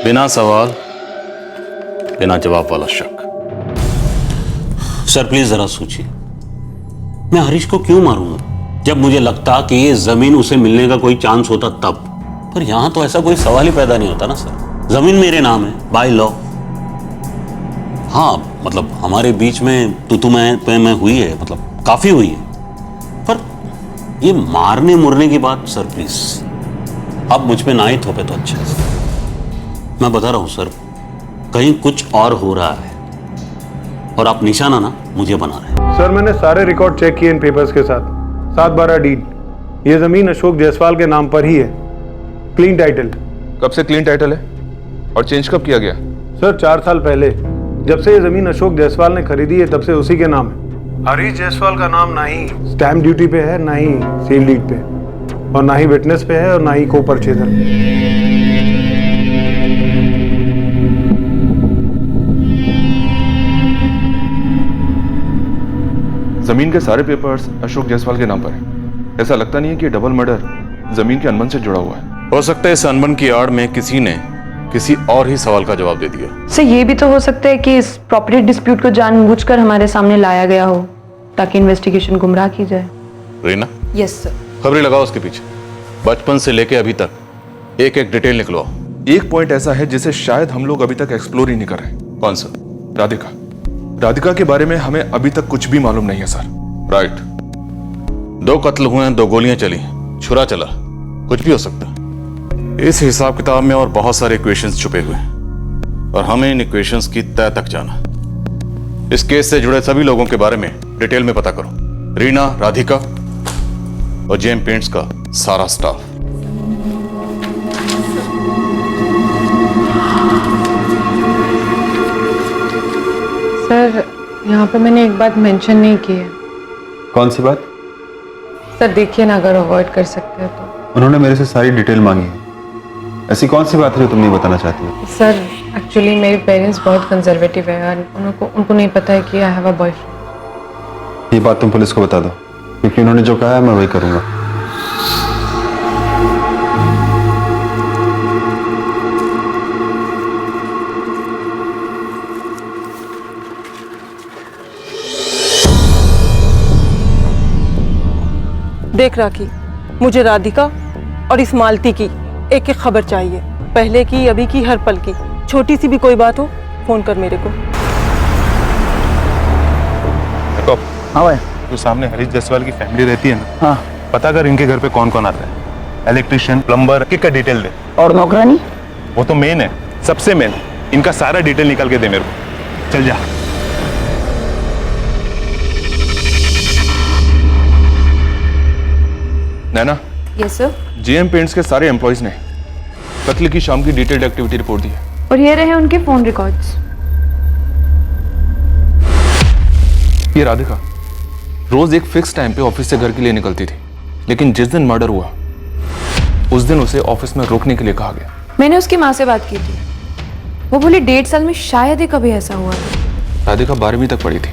F: बिना सवाल बिना जवाब वाला शक।
L: सर प्लीज जरा सोचिए, मैं हरीश को क्यों मारूंगा जब मुझे लगता कि ये जमीन उसे मिलने का कोई चांस होता तब। पर यहां तो ऐसा कोई सवाल ही पैदा नहीं होता ना सर। जमीन मेरे नाम है बाय लॉ। हाँ मतलब हमारे बीच में तू मैं हुई है, मतलब काफी हुई है, पर ये मारने मुरने की बात सर प्लीज अब मुझ पे ना ही थोपे तो अच्छा है। मैं बता रहा हूं सर, कहीं कुछ और हो रहा है और आप निशाना ना मुझे बना रहे हैं।
N: सर मैंने सारे रिकॉर्ड चेक किए इन पेपर्स के साथ। 7/12 डीड। ये जमीन अशोक जायसवाल के नाम पर ही है, क्लीन टाइटल।
D: कब से क्लीन टाइटल है और चेंज कब किया गया?
N: सर 4 साल पहले। जब से ये जमीन अशोक जायसवाल ने खरीदी है तब से उसी के नाम है। हरीश जायसवाल का नाम ना ही स्टैम्प ड्यूटी पे है, ना ही सील डीड पे, और ना ही विटनेस पे है, और ना ही को परचेजर।
D: जमीन के सारे पेपर्स अशोक जायसवाल के नाम पर है। ऐसा लगता नहीं है कि डबल मर्डर जमीन के अनबन से जुड़ा हुआ है।
F: हो सकता है इस अनबन की आड़ में किसी ने किसी और ही सवाल का जवाब दे दिया।
H: सर ये भी तो हो सकता है कि इस प्रॉपर्टी डिस्प्यूट को जानबूझकर हमारे सामने लाया गया हो ताकि इन्वेस्टिगेशन गुमराह की जाए।
F: रीना?
H: Yes sir.
F: खबरें लगाओ उसके पीछे, बचपन से लेके अभी तक एक एक डिटेल निकलवाओ।
D: एक पॉइंट ऐसा है जिसे शायद हम लोग अभी तक एक्सप्लोर ही नहीं कर रहे।
F: कौन सा?
D: राधिका। राधिका के बारे में हमें अभी तक कुछ भी मालूम नहीं है सर।
F: राइट। 2 कत्ल हुए हैं, 2 गोलियां चली, छुरा चला, कुछ भी हो सकता है। इस हिसाब किताब में और बहुत सारे इक्वेशंस छुपे हुए हैं और हमें इन इक्वेशंस की तह तक जाना। इस केस से जुड़े सभी लोगों के बारे में डिटेल में पता करो। रीना, राधिका और जेएम पेंट्स का सारा स्टाफ।
Q: सर, यहाँ पे मैंने एक बात मेंशन नहीं की है।
R: कौन सी बात?
Q: सर देखिए ना, अगर अवॉइड कर सकते हैं तो।
R: उन्होंने मेरे से सारी डिटेल मांगी है। ऐसी कौन सी बात है जो तुम नहीं बताना चाहती हो?
Q: सर एक्चुअली मेरे पेरेंट्स बहुत कंजर्वेटिव है और उनको नहीं पता है कि आई हैव अ बॉयफ्रेंड।
R: ये बात तुम पुलिस को बता दो, क्योंकि उन्होंने जो कहा है मैं वही करूंगा।
G: देख राखी, मुझे राधिका और इस मालती की एक एक खबर चाहिए, पहले की, अभी की, हर पल की। छोटी सी भी कोई बात हो फोन कर मेरे को।
N: हाँ भाई, जो सामने हरीश जायसवाल की फैमिली रहती है ना, हाँ, पता कर इनके घर पे कौन कौन आता है। इलेक्ट्रिशियन, प्लम्बर का डिटेल दे।
V: और नौकरानी?
N: वो तो मेन है, सबसे मेन। इनका सारा डिटेल निकाल के दे मेरे को। चल जा।
D: Naina.
E: Yes sir.
D: JM paints के सारे एम्प्लॉइज ने कत्ल की शाम की डिटेल्ड एक्टिविटी रिपोर्ट दी है।
E: और ये रहे उनके फोन रिकॉर्ड्स।
D: ये राधिका रोज एक फिक्स टाइम पे ऑफिस से घर के लिए निकलती थी, लेकिन जिस दिन मर्डर हुआ उस दिन उसे ऑफिस में रोकने के लिए कहा गया।
E: मैंने उसकी माँ से बात की थी, वो बोली 1.5 साल में शायद ही कभी ऐसा हुआ था।
D: राधिका 12वीं तक पढ़ी थी,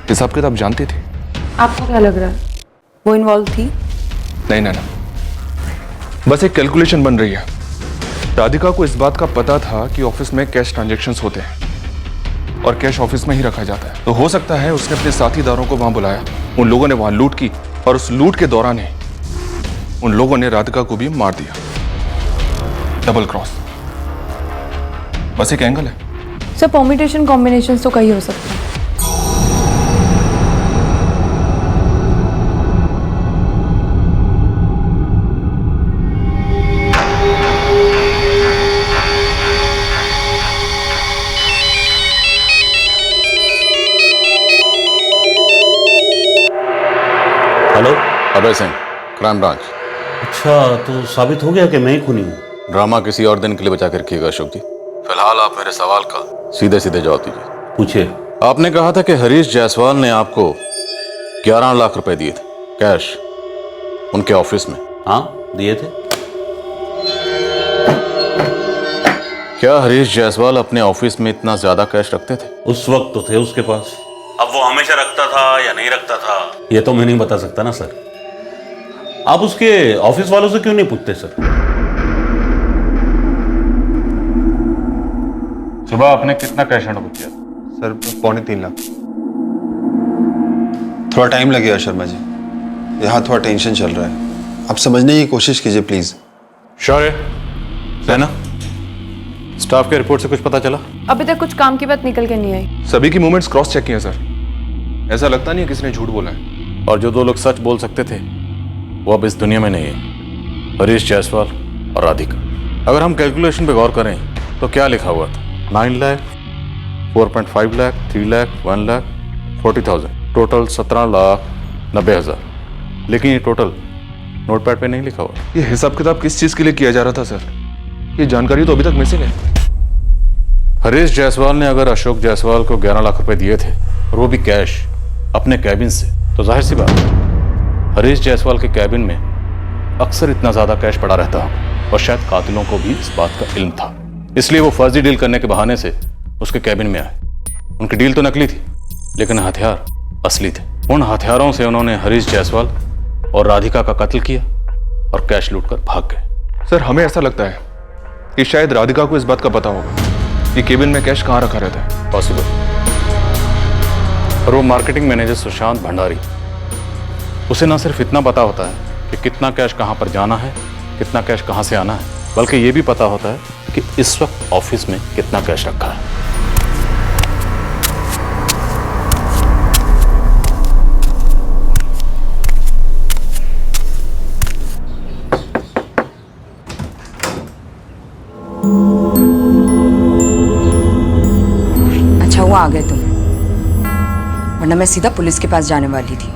D: हिसाब किताब जानती थी।
E: आपको क्या लग रहा है, वो इन्वॉल्व थी?
D: नहीं नैना, बस एक कैलकुलेशन बन रही है। राधिका को इस बात का पता था कि ऑफिस में कैश ट्रांजैक्शंस होते हैं और कैश ऑफिस में ही रखा जाता है, तो हो सकता है उसने अपने साथीदारों को वहां बुलाया, उन लोगों ने वहां लूट की और उस लूट के दौरान ही उन लोगों ने राधिका को भी मार दिया। डबल क्रॉस, बस एक एंगल है।
E: सर परम्यूटेशन कॉम्बिनेशन तो कई हो सकते हैं।
L: Hello,
F: Abhay Singh, crime branch.
L: अच्छा, तो साबित हो गया कि मैं ही खूनी हूँ?
F: ड्रामा किसी और दिन के लिए बचा कर रखिएगा अशोक जी। फिलहाल आप मेरे सवाल का सीधे सीधे जवाब दीजिए।
L: पूछिए।
F: आपने कहा था कि हरीश जायसवाल ने आपको 11 लाख रुपए दिए थे कैश उनके ऑफिस में।
L: हाँ, दिए थे।
F: क्या हरीश जायसवाल अपने ऑफिस में इतना ज्यादा कैश रखते थे?
L: उस वक्त तो थे उसके पास, अब वो हमेशा रखता था या नहीं रखता था ये तो मैं नहीं बता सकता ना सर। आप उसके ऑफिस वालों से क्यों नहीं पूछते सर?
N: सुबह आपने कितना कैश हैंड ओवर किया?
R: सर 2.25 लाख। थोड़ा टाइम लगेगा शर्मा जी, यहाँ थोड़ा टेंशन चल रहा है, आप समझने की कोशिश कीजिए प्लीज।
F: श्योर है ना? स्टाफ के रिपोर्ट से कुछ पता चला?
E: अभी तक कुछ काम की बात निकल के नहीं आई।
D: सभी की मूवमेंट्स क्रॉस चेक किए सर, ऐसा लगता नहीं है किसी ने झूठ बोला है।
F: और जो 2 लोग सच बोल सकते थे वो अब इस दुनिया में नहीं है, हरीश जायसवाल और राधिका। अगर हम कैलकुलेशन पे गौर करें तो क्या लिखा हुआ था? 9 लाख, 4.5 लाख, 3 लाख, 1 लाख, 40,000, टोटल 17,90,000। लेकिन ये टोटल नोटपैड पे नहीं लिखा हुआ।
D: ये हिसाब किताब किस चीज के लिए किया जा रहा था सर? ये जानकारी तो अभी तक मिसिंग है।
F: हरीश जायसवाल ने अगर अशोक जायसवाल को 11 लाख रुपए दिए थे और वो भी कैश अपने कैबिन से, तो जाहिर सी बात हरीश जायसवाल के कैबिन में अक्सर इतना ज्यादा कैश पड़ा रहता और शायद कातिलों को भी इस बात का इल्म था, इसलिए वो फर्जी डील करने के बहाने से उसके कैबिन में आए। उनकी डील तो नकली थी लेकिन हथियार असली थे। उन हथियारों से उन्होंने हरीश जायसवाल और राधिका का कत्ल किया और कैश लूटकर भाग गए।
D: सर हमें ऐसा लगता है कि शायद राधिका को इस बात का पता होगा कि केबिन में कैश कहाँ रखा रहता है।
F: पॉसिबल। और वो मार्केटिंग मैनेजर सुशांत भंडारी, उसे ना सिर्फ इतना पता होता है कि कितना कैश कहाँ पर जाना है, कितना कैश कहाँ से आना है, बल्कि ये भी पता होता है कि इस वक्त ऑफिस में कितना कैश रखा है।
B: आ गए तुम, वरना मैं सीधा पुलिस के पास जाने वाली थी।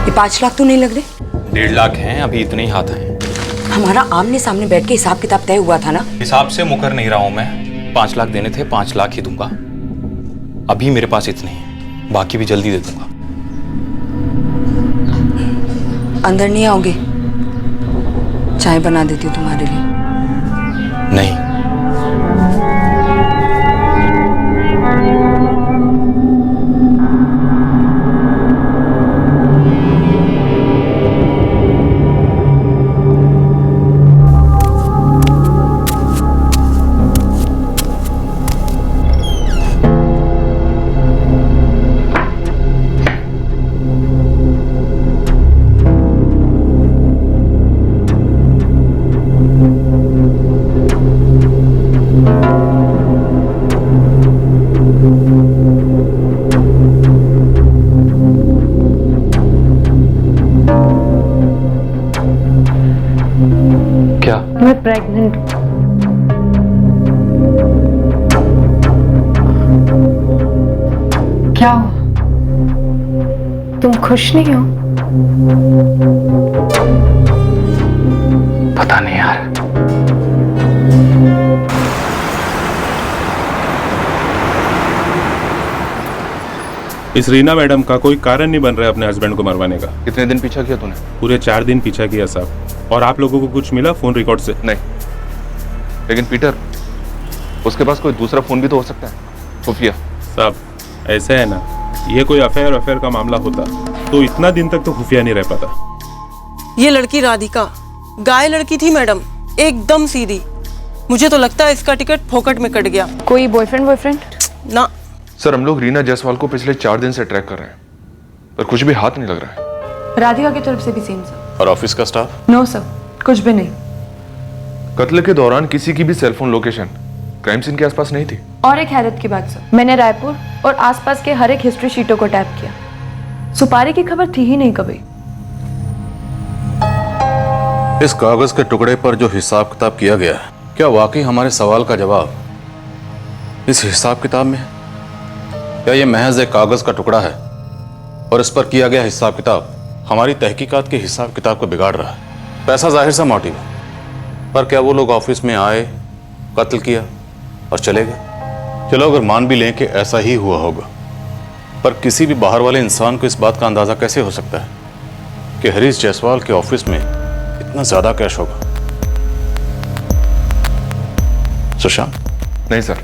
B: ये 5 लाख तो नहीं लग रहे?
V: 1.5 लाख हैं, अभी इतने ही हाथ हैं।
B: हमारा आमने सामने बैठ के हिसाब किताब तय हुआ था ना?
V: हिसाब से मुकर नहीं रहा हूं मैं। 5 लाख देने थे, 5 लाख ही दूंगा। अभी मेरे पास इतने हैं, बाकी भी जल्दी दे दूंगा।
B: अंदर नहीं आओगे? चाय बना देती हूँ तुम्हारे लिए।
V: नहीं।
E: मैं प्रेग्नेंट हूँ। क्या हुआ? तुम खुश नहीं हो?
V: पता नहीं यार।
A: इस रीना मैडम का कोई कारण नहीं बन रहा है अपने हस्बैंड को मरवाने का।
D: कितने दिन पीछा किया तूने?
A: पूरे 4 दिन पीछा किया साहब। और आप लोगों को कुछ मिला फोन रिकॉर्ड से?
D: नहीं, लेकिन पीटर, उसके पास कोई दूसरा फोन भी तो हो सकता है, खुफिया।
A: साहब ऐसा है ना, ये कोई अफेयर का मामला होता तो इतना दिन तक तो खुफिया नहीं रह पाता।
G: ये लड़की राधिका गाय लड़की थी मैडम, एकदम सीधी। मुझे तो लगता है इसका टिकट फोकट में कट गया।
H: कोई बॉयफ्रेंड
G: ना
D: सर, हम लोग रीना जायसवाल को पिछले 4 दिन से ट्रैक कर रहे हैं, पर कुछ भी हाथ नहीं लग रहा है।
H: राधिका की तरफ से भी सेम सर।
V: और ऑफिस का स्टाफ?
H: नो सर, कुछ भी नहीं।
D: कत्ल के दौरान किसी की भी सेलफोन लोकेशन क्राइम सीन के आसपास नहीं थी।
H: और एक हैरत की बात सर, मैंने रायपुर और आसपास के हर एक हिस्ट्री शीटों को टैप किया, सुपारी की खबर थी ही नहीं कभी।
F: इस कागज के टुकड़े पर जो हिसाब किताब किया गया है, क्या वाकई हमारे सवाल का जवाब इस हिसाब किताब में है? क्या यह महज एक कागज का टुकड़ा है और इस पर किया गया हिसाब किताब हमारी तहकीकात के हिसाब किताब को बिगाड़ रहा है? पैसा जाहिर सा मोटिव है, पर क्या वो लोग ऑफिस में आए, कत्ल किया और चले गए? चलो अगर मान भी लें कि ऐसा ही हुआ होगा, पर किसी भी बाहर वाले इंसान को इस बात का अंदाजा कैसे हो सकता है कि हरीश जायसवाल के ऑफिस में इतना ज्यादा कैश होगा? सुशांत?
D: नहीं सर,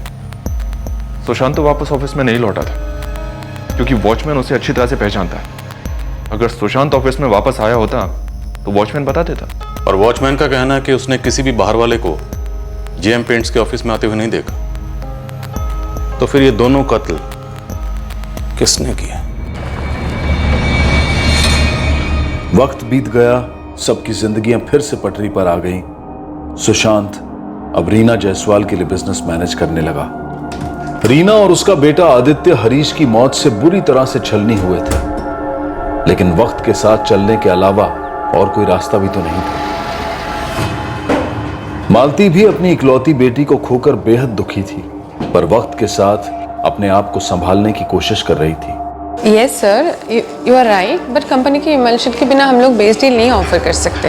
D: सुशांत तो वापस ऑफिस में नहीं लौटा था, क्योंकि वॉचमैन उसे अच्छी तरह से पहचानता है। अगर सुशांत ऑफिस में वापस आया होता तो वॉचमैन बता देता।
F: और वॉचमैन का कहना है कि उसने किसी भी बाहर वाले को जेएम पेंट्स के ऑफिस में आते हुए नहीं देखा। तो फिर ये दोनों कत्ल किसने किया?
J: वक्त बीत गया, सबकी जिंदगियां फिर से पटरी पर आ गईं। सुशांत अब रीना जायसवाल के लिए बिजनेस मैनेज करने लगा। रीना और उसका बेटा आदित्य हरीश की मौत से बुरी तरह से छलनी हुए थे, लेकिन वक्त के साथ चलने के अलावा और कोई रास्ता भी तो नहीं था। मालती भी अपनी इकलौती बेटी को खोकर बेहद दुखी थी, पर वक्त के साथ अपने आप को संभालने की कोशिश कर रही थी।
C: Yes sir, you are right, but company की इमल्शन के बिना हम लोग बेस डील नहीं ऑफर कर सकते।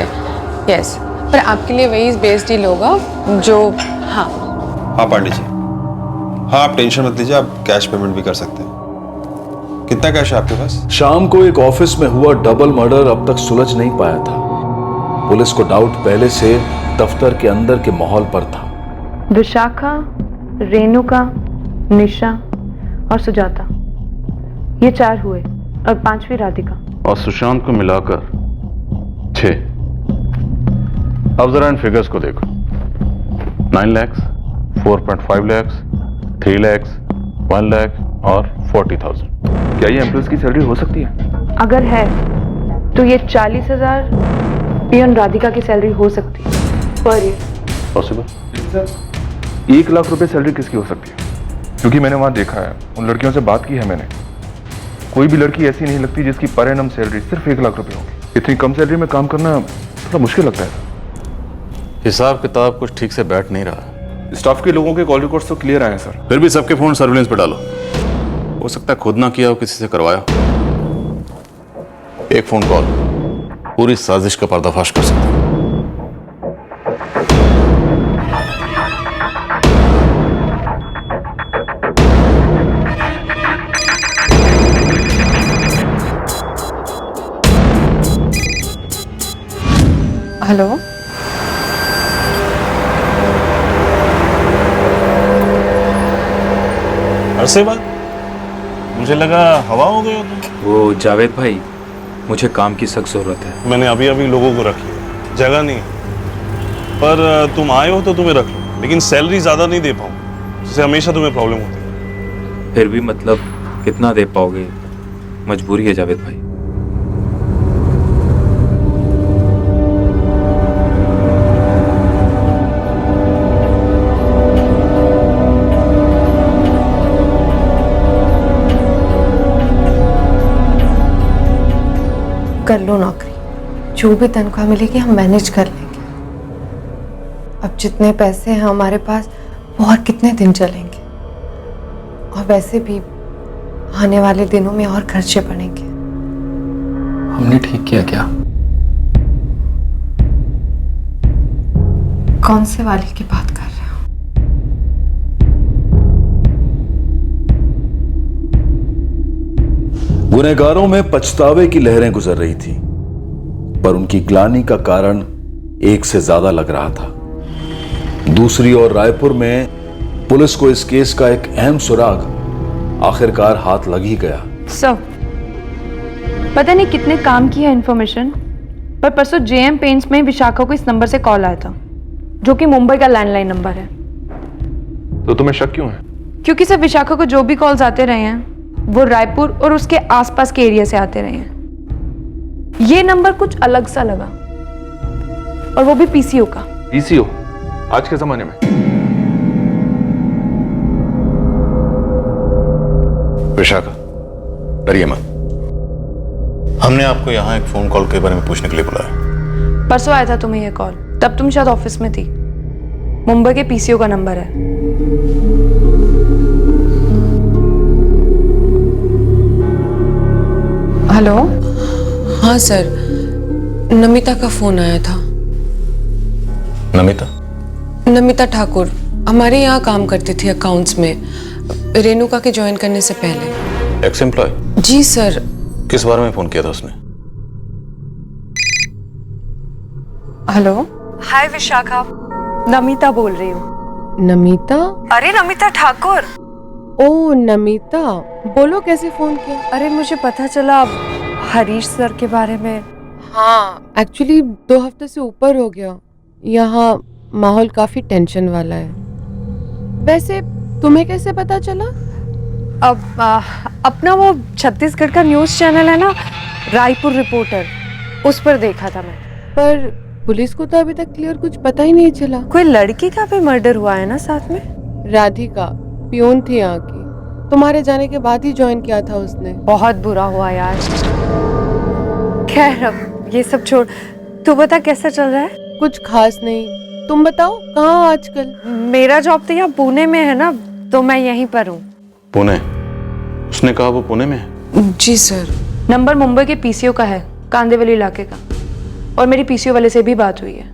C: यस, पर आपके लिए वही बेस डील होगा जो। हाँ
R: पांडे जी, हाँ आप टेंशन मत लीजिए, आप कैश पेमेंट भी कर सकते हैं। कितना कैश है आपके पास?
J: शाम को एक ऑफिस में हुआ डबल मर्डर अब तक सुलझ नहीं पाया था। पुलिस को डाउट पहले से दफ्तर के अंदर के माहौल पर था।
H: विशाखा, रेणुका, निशा और सुजाता, ये 4 हुए और 5वीं राधिका।
F: और सुशांत को मिलाकर 6। अब जरा इन फिगर्स को देखो। 9 लाख, 4.5 लाख, 3 लाख, 1 लाख और 40,000।
D: क्या ये एम्प्लॉयज की सैलरी हो सकती है?
H: अगर है तो ये 40,000 पियन राधिका की सैलरी हो सकती है पर ईयर।
F: पॉसिबल?
D: 1 लाख रुपए सैलरी किसकी हो सकती है? क्योंकि मैंने वहां देखा है, उन लड़कियों से बात की है मैंने, कोई भी लड़की ऐसी नहीं लगती जिसकी पर एनम सैलरी सिर्फ 1 लाख रुपए होगी। इतनी कम सैलरी में काम करना थोड़ा मुश्किल लगता है।
F: हिसाब किताब कुछ ठीक से बैठ नहीं रहा।
D: स्टाफ के लोगों के कॉल रिकॉर्ड्स तो क्लियर आए हैं सर।
F: फिर भी सबके फोन सर्विलेंस पे डालो। हो सकता है खुद ना किया हो, किसी से करवाया। एक फोन कॉल पूरी साजिश का पर्दाफाश कर सकता है।
C: हेलो,
V: अरसे बाद मुझे लगा हवा हो गई हो तुम।
O: वो जावेद भाई, मुझे काम की सख्त जरूरत है।
V: मैंने अभी अभी लोगों को रखी है, जगह नहीं है। पर तुम आए हो तो तुम्हें रख लो, लेकिन सैलरी ज्यादा नहीं दे पाऊँ, जिससे हमेशा तुम्हें प्रॉब्लम होती है।
O: फिर भी मतलब कितना दे पाओगे? मजबूरी है जावेद भाई।
C: कर लो नौकरी, जो भी तनख्वाह मिलेगी हम मैनेज कर लेंगे। अब जितने पैसे हैं हमारे पास वो और कितने दिन चलेंगे, और वैसे भी आने वाले दिनों में और खर्चे पड़ेंगे।
O: हमने ठीक किया क्या?
C: कौन से वाले की बात कर रहे हो?
J: गुनहगारों में पछतावे की लहरें गुजर रही थी, पर उनकी ग्लानि का कारण एक से ज्यादा लग रहा था। दूसरी ओर रायपुर में पुलिस को इस केस का एक अहम सुराग आखिरकार हाथ लग ही गया।
H: सर, पता नहीं कितने काम की है इन्फॉर्मेशन, पर परसों जेएम पेंट्स में विशाखा को इस नंबर से कॉल आया था, जो कि मुंबई का लैंडलाइन नंबर है।
D: तो तुम्हें शक क्यों है?
H: क्योंकि सर विशाखा को जो भी कॉल्स आते रहे हैं वो रायपुर और उसके आसपास के एरिया से आते रहे हैं। ये नंबर कुछ अलग सा लगा, और वो भी पीसीओ का।
D: पीसीओ आज के जमाने में?
F: विशाखा, डरिए मत। हमने आपको यहाँ एक फोन कॉल के बारे में पूछने के लिए बुलाया।
H: परसों आया था तुम्हें ये कॉल, तब तुम शायद ऑफिस में थी। मुंबई के पीसीओ का नंबर है।
C: हेलो, हाँ सर, नमिता का फोन आया था।
F: नमिता?
C: नमिता ठाकुर हमारे यहाँ काम करती थी अकाउंट्स में, रेणुका के ज्वाइन करने से पहले।
F: Ex employ?
C: जी सर।
F: किस बारे में फोन किया था उसने?
C: हेलो,
H: हाय विशाखा, नमिता बोल रही हूँ।
C: नमिता?
H: अरे नमिता ठाकुर।
C: ओ नमिता, बोलो कैसे फोन किया?
H: अरे मुझे पता चला हरीश सर के बारे में।
C: हाँ, एक्चुअली 2 हफ्ते से ऊपर हो गया। यहाँ माहौल काफी टेंशन वाला है। वैसे तुम्हें कैसे पता चला?
H: अब अपना वो छत्तीसगढ़ का न्यूज़ चैनल है ना, रायपुर रिपोर्टर, उस पर देखा था मैं।
C: पर पुलिस को तो अभी तक क्लियर कुछ पता ही नहीं चला।
H: कोई लड़की का भी मर्डर हुआ है ना साथ में?
C: राधिका पियून थी यहाँ की, तुम्हारे जाने के बाद ही ज्वाइन किया था उसने।
H: बहुत बुरा हुआ यार। खैर अब ये सब छोड़, तू बता कैसा चल रहा है?
C: कुछ खास नहीं, तुम बताओ कहाँ आजकल?
H: मेरा जॉब तो यहाँ पुणे में है ना, तो मैं यहीं पर हूँ।
F: पुणे? उसने कहा वो पुणे में है?
C: जी सर।
H: नंबर मुंबई के पीसीओ का है, कांदेवली इलाके का, और मेरी पीसीओ वाले से भी बात हुई है।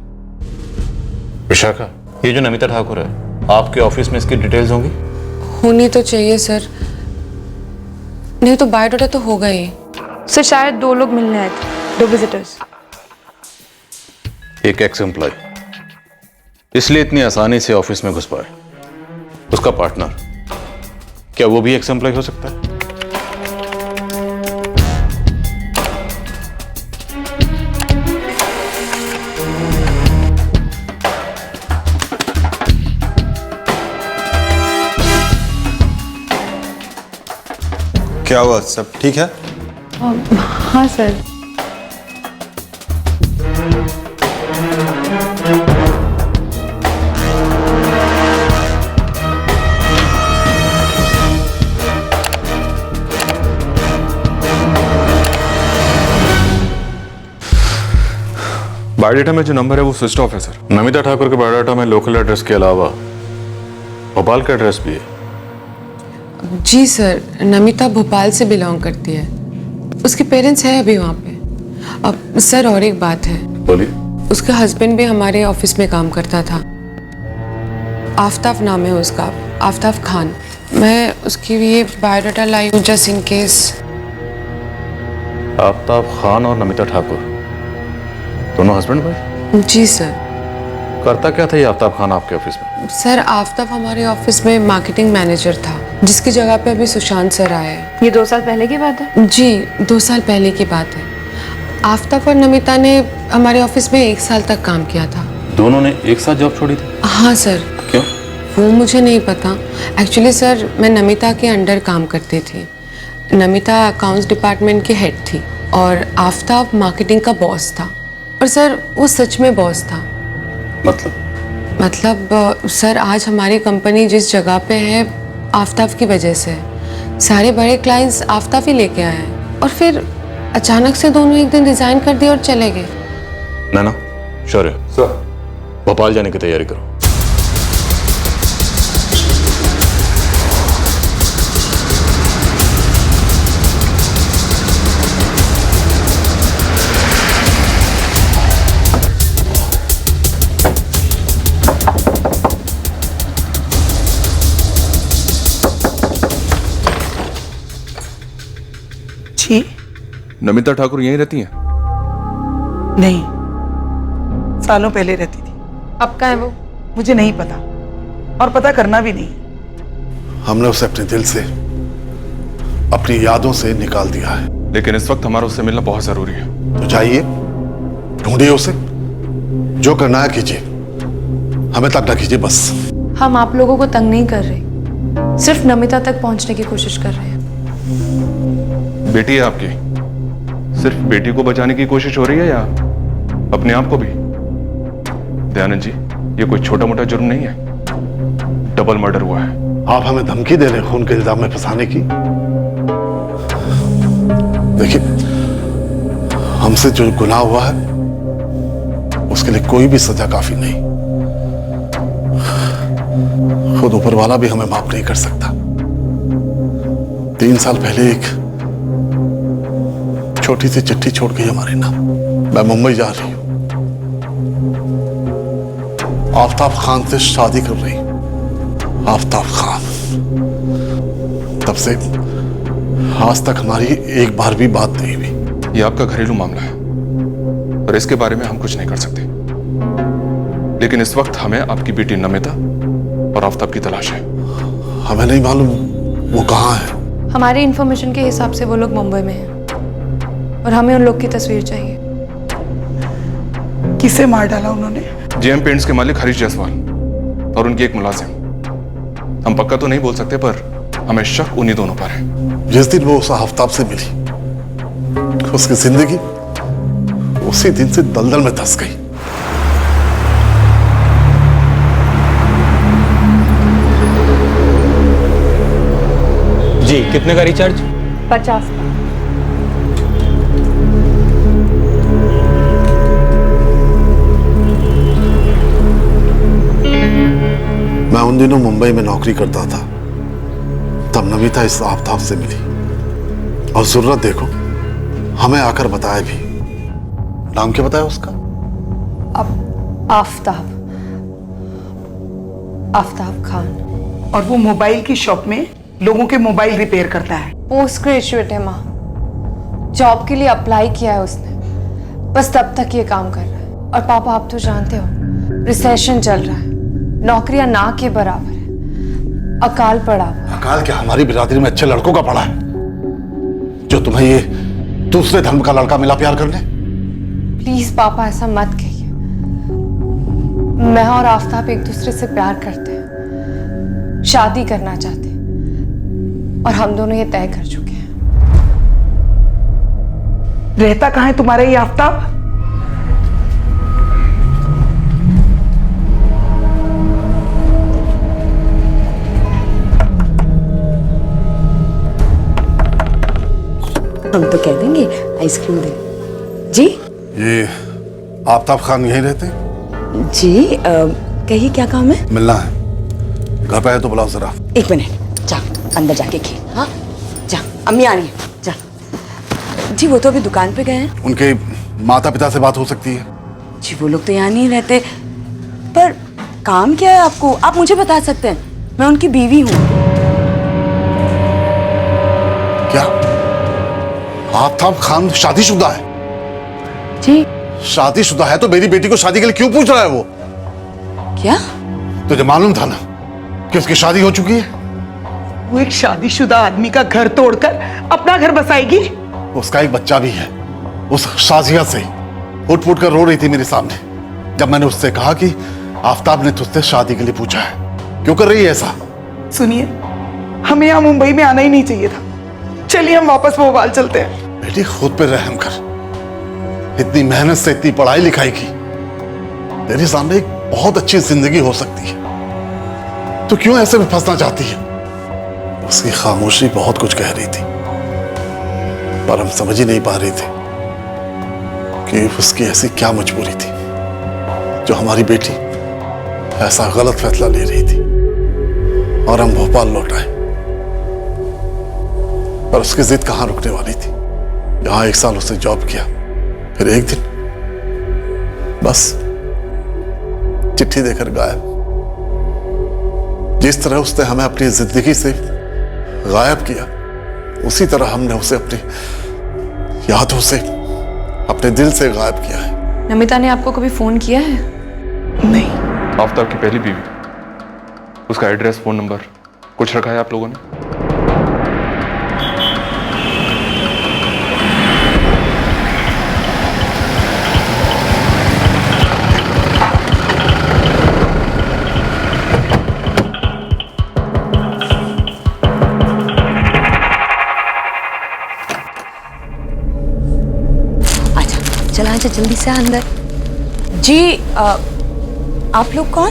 F: विशाखा, ये जो नमिता ठाकुर है, आपके ऑफिस में इसकी डिटेल्स होंगी?
C: होनी तो चाहिए सर, नहीं तो बायोडाटा तो होगा ही।
H: सर शायद 2 लोग मिलने आए थे, 2 विजिटर्स।
F: एक एक्स एम्प्लॉय इसलिए इतनी आसानी से ऑफिस में घुस पाए। उसका पार्टनर, क्या वो भी एक्स एम्प्लॉय हो सकता है?
R: क्या हुआ, सब ठीक है?
H: हाँ सर।
D: बायोडाटा में जो नंबर है वो स्विच ऑफ है सर।
F: नमिता ठाकुर के बायोडाटा में लोकल एड्रेस के अलावा भोपाल का एड्रेस भी है।
C: जी सर, नमिता भोपाल से बिलोंग करती है, उसके पेरेंट्स हैं अभी वहाँ पे। अब सर और एक बात है।
F: बोलिए।
C: उसका हस्बैंड भी हमारे ऑफिस में काम करता था, आफ्ताब नाम है उसका, आफ्ताब खान। मैं उसकी ये बायोडाटा लाई हूँ just in case.
F: Aftab Khan और नमिता ठाकुर दोनों हस्बैंड वाइफ?
C: जी सर।
F: करता क्या था ये आफ्ताब खान आपके ऑफिस में?
C: सर आफ्ताब हमारे ऑफिस में मार्केटिंग मैनेजर था, जिसकी जगह पे अभी सुशांत सर आए हैं।
E: ये 2 साल पहले की बात है?
C: जी 2 साल पहले की बात है। आफ्ताब और नमिता ने हमारे ऑफिस में 1 साल तक काम किया था।
F: दोनों ने एक साथ जॉब छोड़ी थी?
C: हाँ सर।
F: क्यों?
C: वो मुझे नहीं पता। एक्चुअली सर मैं नमिता के अंडर काम करती थी। नमिता अकाउंट्स डिपार्टमेंट की हेड थी और आफ्ताब मार्केटिंग का बॉस था। और सर वो सच में बॉस था। मतलब सर आज हमारी कंपनी जिस जगह पे है आफ्ताब की वजह से। सारे बड़े क्लाइंट्स आफ्ताब ही लेके आए हैं और फिर अचानक से दोनों एक दिन रिजाइन कर दिए और चले गए।
F: ना शौर्य सर, भोपाल जाने की तैयारी करो।
X: जी
D: नमिता ठाकुर यहीं रहती हैं?
X: नहीं, सालों पहले रहती थी।
C: अब कहाँ है वो?
X: मुझे नहीं पता और पता करना भी नहीं।
J: हमने उसे अपने दिल से, अपनी यादों से निकाल दिया है।
D: लेकिन इस वक्त हमारा उससे मिलना बहुत जरूरी है।
J: तो जाइए, ढूंढिए उसे, जो करना है कीजिए, हमें तक न कीजिए बस।
P: हम आप लोगों को तंग नहीं कर रहे, सिर्फ नमिता तक पहुंचने की कोशिश कर रहे हैं।
D: बेटी है आपकी, सिर्फ बेटी को बचाने की कोशिश हो रही है या अपने आप को भी? दयानंद जी, ये कोई छोटा मोटा जुर्म नहीं है, डबल मर्डर हुआ है।
J: आप हमें धमकी दे रहे हैं खून के इल्जाम में फंसाने की? देखिए, हमसे जो गुनाह हुआ है उसके लिए कोई भी सजा काफी नहीं। खुद ऊपर वाला भी हमें माफ नहीं कर सकता। 3 साल पहले एक छोटी सी चिट्ठी छोड़ गई हमारे नाम। मैं मुंबई जा रही हूं, आफ्ताब खान से शादी कर रही हूं। आफ्ताब खान, तब से आज तक हमारी एक बार भी बात नहीं हुई।
D: ये आपका घरेलू मामला है और इसके बारे में हम कुछ नहीं कर सकते, लेकिन इस वक्त हमें आपकी बेटी नमिता और आफ्ताब की तलाश है।
J: हमें नहीं मालूम वो कहाँ है।
P: हमारी इंफॉर्मेशन के हिसाब से वो लोग मुंबई में हैं और हमें उन लोग की तस्वीर चाहिए।
X: किसे मार डाला उन्होंने?
D: जेएम पेंट्स के मालिक हरीश जायसवाल और उनकी एक मुलाजिम। हम पक्का तो नहीं बोल सकते, पर हमें शक उन्हीं दोनों पर है।
J: जिस दिन वो उस आफ्ताब से मिली, उसकी जिंदगी उसी दिन से दलदल में धंस गई।
O: जी, कितने का रिचार्ज?
P: 50 का।
J: मैं उन दिनों मुंबई में नौकरी करता था, तब नमिता इस आफ्ताब से मिली और जरूरत देखो हमें आकर बताया भी। नाम क्या बताया उसका?
P: आफ्ताब, आफ्ताब खान।
X: और वो मोबाइल की शॉप में लोगों के मोबाइल रिपेयर करता है।
P: पोस्ट ग्रेजुएट है माँ, जॉब के लिए अप्लाई किया है उसने, बस तब तक ये काम कर रहा है। और पापा आप तो जानते हो रिसेशन चल रहा है, नौकरियां ना के बराबर है, अकाल पड़ा।
J: अकाल क्या हमारी बिरादरी में अच्छे लड़कों का पड़ा है, जो तुम्हें ये दूसरे धर्म का लड़का मिला प्यार करने?
P: प्लीज पापा ऐसा मत कहिए। मैं और आफ्ताब एक दूसरे से प्यार करते हैं, शादी करना चाहते हैं और हम दोनों ये तय कर चुके हैं।
X: रहता कहाँ है तुम्हारा ये आफ्ताब?
B: हम तो कह देंगे आइसक्रीम दे। जी
J: ये
I: आफ्ताब खान यहीं रहते?
B: जी कहिए क्या काम है?
I: मिलना है, घर पे है तो बुलाओ जरा।
B: 1 मिनट, जा अंदर जाके खेल। हाँ जा, अम्मी आ रही है, जा। जी वो तो अभी दुकान पे गए हैं।
I: उनके माता पिता से बात हो सकती है?
B: जी वो लोग तो यहाँ नहीं रहते, पर काम क्या है आपको? आप मुझे बता सकते हैं, मैं उनकी बीवी हूँ।
I: क्या आफ्ताब खान शादीशुदा है?
B: जी
I: शादीशुदा है तो मेरी बेटी को शादी के लिए क्यों पूछ रहा है वो?
B: क्या
I: तुझे मालूम था ना कि उसकी शादी हो चुकी है?
X: वो एक शादीशुदा आदमी का घर तोड़कर अपना घर बसाएगी?
I: उसका एक बच्चा भी है, उस शाजिया से फुट फुट कर रो रही थी मेरे सामने जब मैंने उससे कहा कि आफ्ताब ने तुझसे शादी के लिए पूछा है, क्यों कर रही है ऐसा?
X: सुनिए, हमें यहाँ मुंबई में आना ही नहीं चाहिए था। चलिए हम वापस भोपाल चलते हैं।
I: बेटी खुद पे रहम कर, इतनी मेहनत से इतनी पढ़ाई लिखाई की, तेरे सामने एक बहुत अच्छी जिंदगी हो सकती है, तो क्यों ऐसे में फंसना चाहती है? उसकी खामोशी बहुत कुछ कह रही थी, पर हम समझ ही नहीं पा रहे थे कि उसकी ऐसी क्या मजबूरी थी जो हमारी बेटी ऐसा गलत फैसला ले रही थी और हम भोपाल लौट आए। पर उसकी जिद कहां रुकने वाली थी। यहां 1 साल उसने जॉब किया, फिर एक दिन बस चिट्ठी देकर गायब। जिस तरह उसने हमें अपनी जिंदगी से गायब किया, उसी तरह हमने उसे अपनी यादों से, अपने दिल से गायब किया है।
P: नमिता ने आपको कभी फोन किया है?
X: नहीं।
D: आफ्ताब की पहली बीवी, उसका एड्रेस, फोन नंबर कुछ रखा है आप लोगों ने?
B: चला आजा जल्दी से अंदर। जी आप लोग कौन?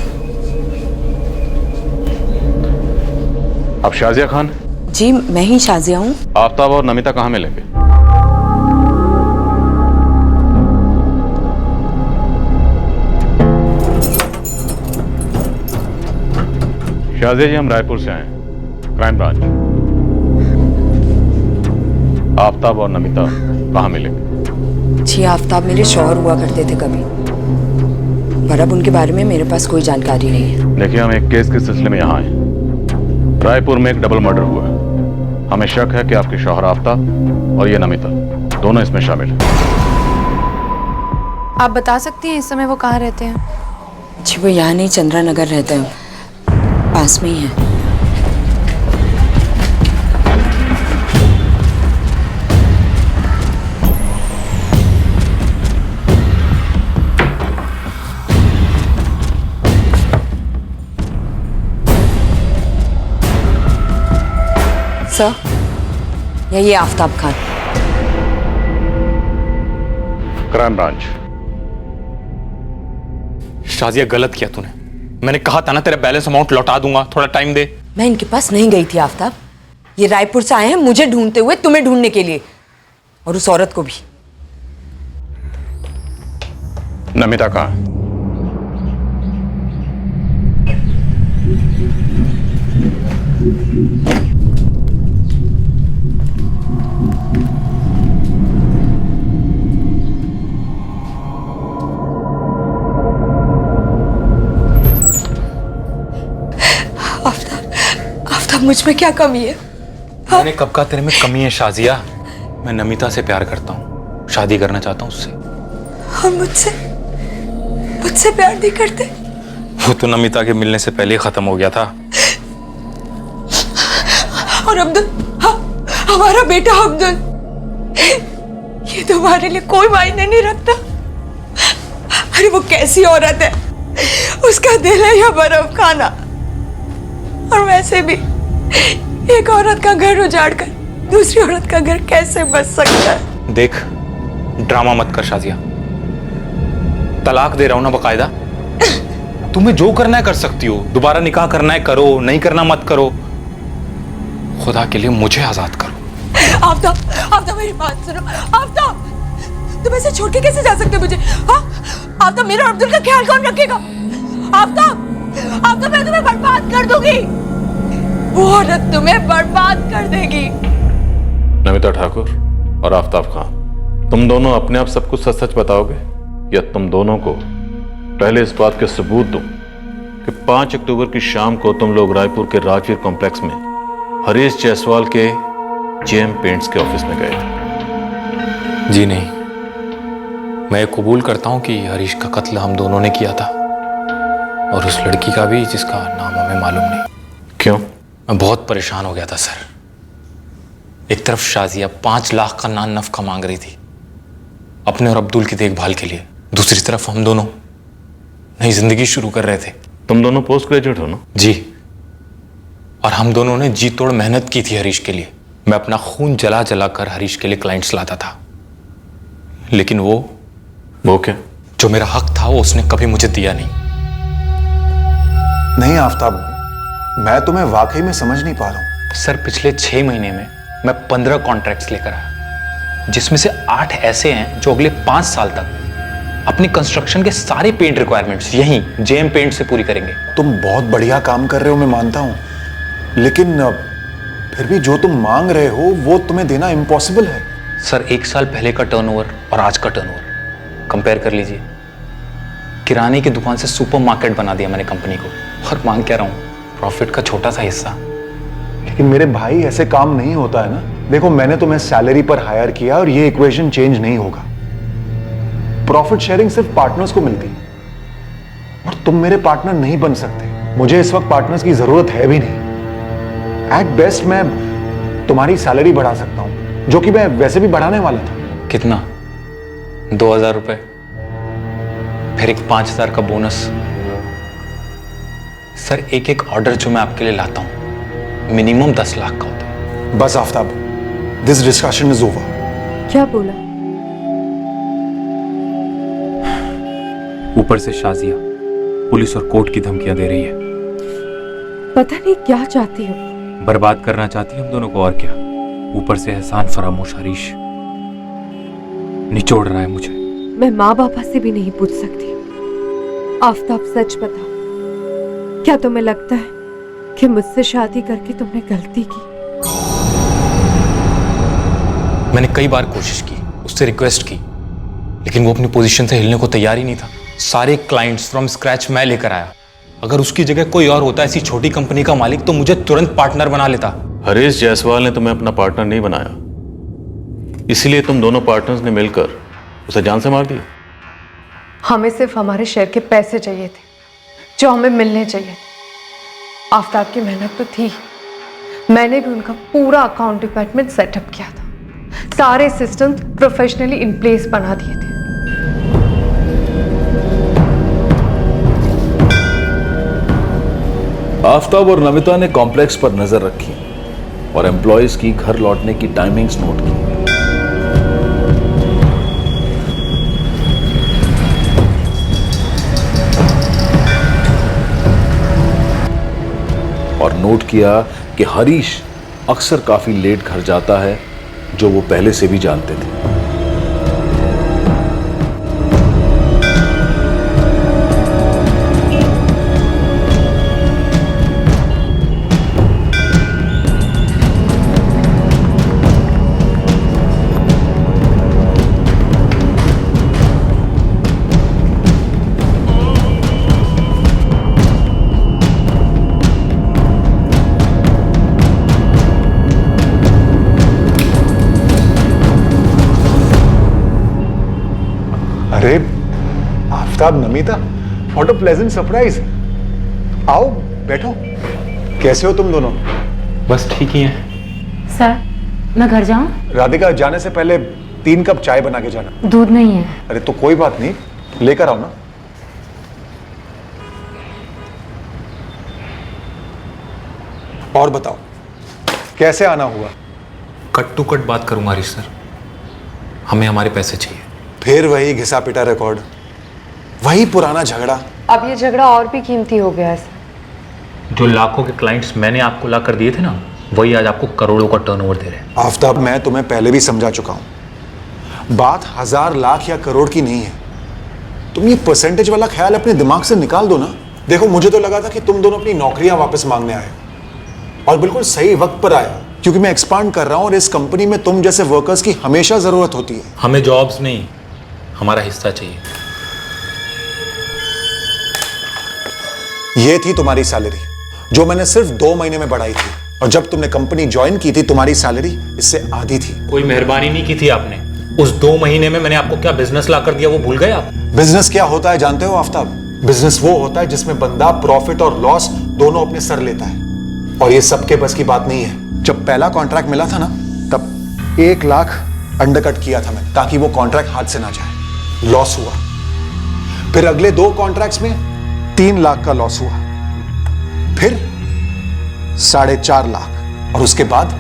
D: आप शाजिया खान?
B: जी मैं ही शाजिया हूँ।
D: आफ्ताब और नमिता कहाँ मिलेंगे? शाजिया जी हम रायपुर से आए हैं, क्राइम ब्रांच। आफ्ताब और नमिता कहाँ मिलेंगे?
B: जी आफ्ताब मेरे शौहर हुआ करते थे कभी, पर अब उनके बारे में मेरे पास कोई जानकारी नहीं है।
D: देखिए हम एक केस के सिलसिले में यहाँ आए। रायपुर में एक डबल मर्डर हुआ है। हमें शक है कि आपके शौहर आफ्ताब और ये नमिता दोनों इसमें शामिल हैं।
P: आप बता सकती हैं इस समय वो कहाँ रहते हैं?
B: जी वो यहाँ नहीं, चंद्रा नगर रहते हैं, पास में ही है। सर, यही है आफ्ताब खान।
K: Crime branch. शाजिया गलत किया तूने। मैंने कहा था ना तेरा बैलेंस अमाउंट लौटा दूंगा, थोड़ा टाइम दे।
B: मैं इनके पास नहीं गई थी आफ्ताब, ये रायपुर से आए हैं मुझे ढूंढते हुए, तुम्हें ढूंढने के लिए, और उस औरत को भी।
K: नमिता कहाँ?
B: मुझ में क्या कमी है?
K: मैंने कब कहा तेरे में कमी है शाजिया? मैं नमिता से प्यार करता हूँ, शादी करना चाहता हूँ उससे।
B: और मुझसे प्यार नहीं करते?
K: वो तो नमिता के मिलने से पहले ही खत्म हो गया था।
B: और अब्दुल, हमारा बेटा अब्दुल, ये तुम्हारे लिए कोई मायने नहीं रखता। अरे वो कैसी औरत है, उसका दिल है या बर्फ खाना। और वैसे भी एक औरत का घर उजाड़कर दूसरी औरत का घर कैसे बच सकता है?
K: देख, ड्रामा मत कर शाजिया, तलाक दे रहा हूं ना बकायदा। तुम्हें जो करना है कर सकती हो, दोबारा निकाह करना है करो, नहीं करना मत करो। खुदा के लिए मुझे आजाद करो।
B: आफ्ताब, आफ्ताब मेरी बात सुनो। आफ्ताब, तुम ऐसे छोड़ के कैसे जा सकते हो मुझे? हाँ, आफ्ताब, मेरा और अब्दुल का ख्याल कौन रखेगा? आफ्ताब, आफ्ताब, मैं तुम्हें बर्बाद कर दूंगी। वो औरत तुम्हें बर्बाद कर देगी।
F: नमिता ठाकुर और आफ्ताब खान, तुम दोनों अपने आप सब कुछ सच सच बताओगे या तुम दोनों को पहले इस बात के सबूत दूं कि 5 अक्टूबर की शाम को तुम लोग रायपुर के राजवीर कॉम्प्लेक्स में हरीश जायसवाल के जेएम पेंट्स के ऑफिस में गए थे?
S: जी नहीं, मैं कबूल करता हूं कि हरीश का कत्ल हम दोनों ने किया था और उस लड़की का भी जिसका नाम हमें मालूम नहीं।
F: क्यों?
S: मैं बहुत परेशान हो गया था सर। एक तरफ शाजिया 5 लाख का नान नफका मांग रही थी अपने और अब्दुल की देखभाल के लिए, दूसरी तरफ हम दोनों नई जिंदगी शुरू कर रहे थे।
F: तुम दोनों पोस्ट ग्रेजुएट हो ना?
S: जी, और हम दोनों ने जी तोड़ मेहनत की थी हरीश के लिए। मैं अपना खून जला जला कर हरीश के लिए क्लाइंट्स लाता था, लेकिन वो
F: क्या?
S: जो मेरा हक था वो उसने कभी मुझे दिया नहीं।
M: नहीं आफ्ताब, मैं तुम्हें वाकई में समझ नहीं पा रहा हूं।
S: सर, पिछले 6 महीने में मैं 15 कॉन्ट्रैक्ट्स लेकर आया, जिसमें से 8 ऐसे हैं जो अगले 5 साल तक अपनी कंस्ट्रक्शन के सारे पेंट रिक्वायरमेंट्स यहीं जेएम पेंट से पूरी करेंगे।
M: तुम बहुत बढ़िया काम कर रहे हो, मैं मानता हूं, लेकिन फिर भी जो तुम मांग रहे हो वो तुम्हें देना इम्पॉसिबल है।
S: सर, 1 साल पहले का टर्नओवर और आज का टर्नओवर कंपेयर कर लीजिए। किराने की दुकान से सुपरमार्केट बना दिया मैंने कंपनी को, और मांग क्या रहा हूं, प्रॉफिट का छोटा सा हिस्सा।
M: लेकिन मेरे भाई, ऐसे काम नहीं होता है ना। देखो, मैंने तुम्हें सैलरी पर हायर किया और ये इक्वेशन चेंज नहीं होगा। प्रॉफिट शेयरिंग सिर्फ पार्टनर्स को मिलती है और तुम मेरे पार्टनर नहीं बन सकते। मुझे इस वक्त पार्टनर्स की जरूरत है भी नहीं। एट बेस्ट मैं तुम्हारी सैलरी बढ़ा सकता हूं, जो कि मैं वैसे भी बढ़ाने वाला था।
S: कितना? 2000 रुपए, फिर एक 5000 का बोनस। सर, एक ऑर्डर जो मैं आपके लिए लाता हूं मिनिमम 10 लाख का होता है।
M: बस Aftab, this discussion is over.
C: क्या बोला?
O: ऊपर से शाजिया पुलिस और कोर्ट की धमकियां दे रही है।
C: पता नहीं क्या चाहती हो।
O: बर्बाद करना चाहती है हम दोनों को, और क्या। ऊपर से एहसान फरामोश हरीश निचोड़ रहा है मुझे।
C: मैं माँ बापा से भी नहीं पूछ सकती। आफ्ताब, सच बता, क्या तुम्हें लगता है कि मुझसे शादी करके तुमने गलती की?
S: मैंने कई बार कोशिश की, उससे रिक्वेस्ट की, लेकिन वो अपनी पोजीशन से हिलने को तैयार ही नहीं था। सारे क्लाइंट्स फ्रॉम स्क्रैच मैं लेकर आया। अगर उसकी जगह कोई और होता ऐसी छोटी कंपनी का मालिक, तो मुझे तुरंत पार्टनर बना लेता।
F: हरीश जायसवाल ने तुम्हें अपना पार्टनर नहीं बनाया, इसलिए तुम दोनों पार्टनर्स ने मिलकर उसे जान से मार दिया।
C: हमें सिर्फ हमारे शेयर के पैसे चाहिए थे, जो हमें मिलने चाहिए। आफ्ताब की मेहनत तो थी, मैंने भी उनका पूरा अकाउंट डिपार्टमेंट सेटअप किया था, सारे सिस्टम्स प्रोफेशनली इन प्लेस बना दिए थे।
J: आफ्ताब और नमिता ने कॉम्प्लेक्स पर नजर रखी और एम्प्लॉयज की घर लौटने की टाइमिंग्स नोट की। और नोट किया कि हरीश अक्सर काफी लेट घर जाता है, जो वो पहले से भी जानते थे।
M: अरे Aftab, Namita, what a pleasant surprise. आओ बैठो। कैसे हो तुम दोनों?
S: बस ठीक ही है।
E: सर, मैं घर जाऊं?
M: राधिका, जाने से पहले 3 कप चाय बना के जाना।
E: दूध नहीं है।
M: अरे तो कोई बात नहीं, लेकर आओ ना। और बताओ, कैसे आना हुआ?
S: कट टू कट बात करूंगा हरीश सर, हमें हमारे पैसे चाहिए।
M: फिर वही घिसा पिटा रिकॉर्ड, वही पुराना झगड़ा।
C: अब ये झगड़ा और भी कीमती हो गया है सर।
S: जो लाखों के क्लाइंट्स मैंने आपको ला कर दिए थे ना, वही आज आपको करोड़ों का टर्नओवर दे रहे हैं।
M: आफ्ताब, मैं तुम्हें पहले भी समझा चुका हूं। बात 1000 लाख या करोड़ की नहीं है। तुम ये परसेंटेज वाला ख्याल अपने दिमाग से निकाल दो ना। देखो, मुझे तो लगा था कि तुम दोनों अपनी नौकरियां वापस मांगने आए और बिल्कुल सही वक्त पर आए, क्योंकि मैं एक्सपांड कर रहा हूं और इस कंपनी में तुम जैसे वर्कर्स की हमेशा जरूरत होती है।
S: हमें जॉब्स नहीं, हमारा हिस्सा चाहिए।
M: ये थी तुम्हारी सैलरी, जो मैंने सिर्फ 2 महीने में बढ़ाई थी, और जब तुमने कंपनी ज्वाइन की थी तुम्हारी सैलरी इससे आधी थी।
S: कोई मेहरबानी नहीं की थी आपने। उस 2 महीने में मैंने आपको क्या बिजनेस ला कर दिया वो भूल गए आप?
M: बिजनेस क्या होता है जानते हो आफ्ताब? बिजनेस वो होता है जिसमें बंदा प्रॉफिट और लॉस दोनों अपने सर लेता है, और ये सबके बस की बात नहीं है। जब पहला कॉन्ट्रैक्ट मिला था ना, तब 1 लाख अंडरकट किया था मैंने, ताकि वो कॉन्ट्रैक्ट हाथ से ना जाए। लॉस हुआ। फिर अगले 2 कॉन्ट्रैक्ट्स में 3 लाख का लॉस हुआ, फिर 4.5 लाख, और उसके बाद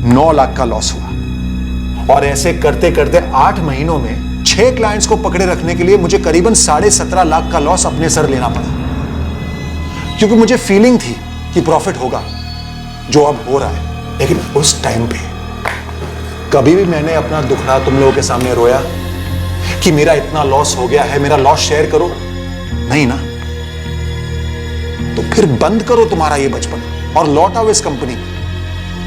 M: 9 लाख का लॉस हुआ। और ऐसे करते करते 8 महीनों में 6 क्लाइंट्स को पकड़े रखने के लिए मुझे करीबन 17.5 लाख का लॉस अपने सर लेना पड़ा, क्योंकि मुझे फीलिंग थी कि प्रॉफिट होगा, जो अब हो रहा है। लेकिन उस टाइम पे कभी भी मैंने अपना दुखड़ा तुम लोगों के सामने रोया कि मेरा इतना लॉस हो गया है, मेरा लॉस शेयर करो? नहीं ना। तो फिर बंद करो तुम्हारा ये बचपन और लौट आओ इस कंपनी में।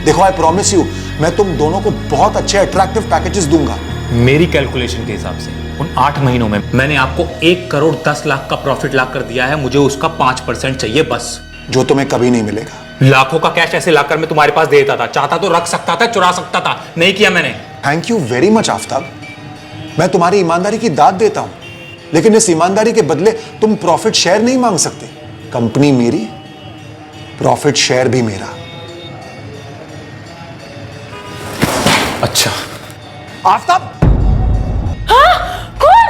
M: देखो, आई प्रॉमिस यू, मैं तुम दोनों को बहुत अच्छे अट्रैक्टिव पैकेजेस दूंगा।
S: मेरी कैलकुलेशन के हिसाब से उन 8 महीनों में मैंने आपको 1 करोड़ 10 लाख का प्रॉफिट ला कर दिया है। मुझे उसका 5% चाहिए बस,
M: जो तुम्हें कभी नहीं मिलेगा।
S: लाखों का कैश ऐसे लाकर मैं तुम्हारे पास देता था, चाहता तो रख सकता था, चुरा सकता था, नहीं किया मैंने।
M: Thank you very much Aftab, मैं तुम्हारी ईमानदारी की दाद देता हूं, लेकिन इस ईमानदारी के बदले तुम प्रॉफिट शेयर नहीं मांग सकते। कंपनी मेरी, प्रॉफिट शेयर भी मेरा।
S: अच्छा
M: आफ्ताब।
P: हाँ? कौन?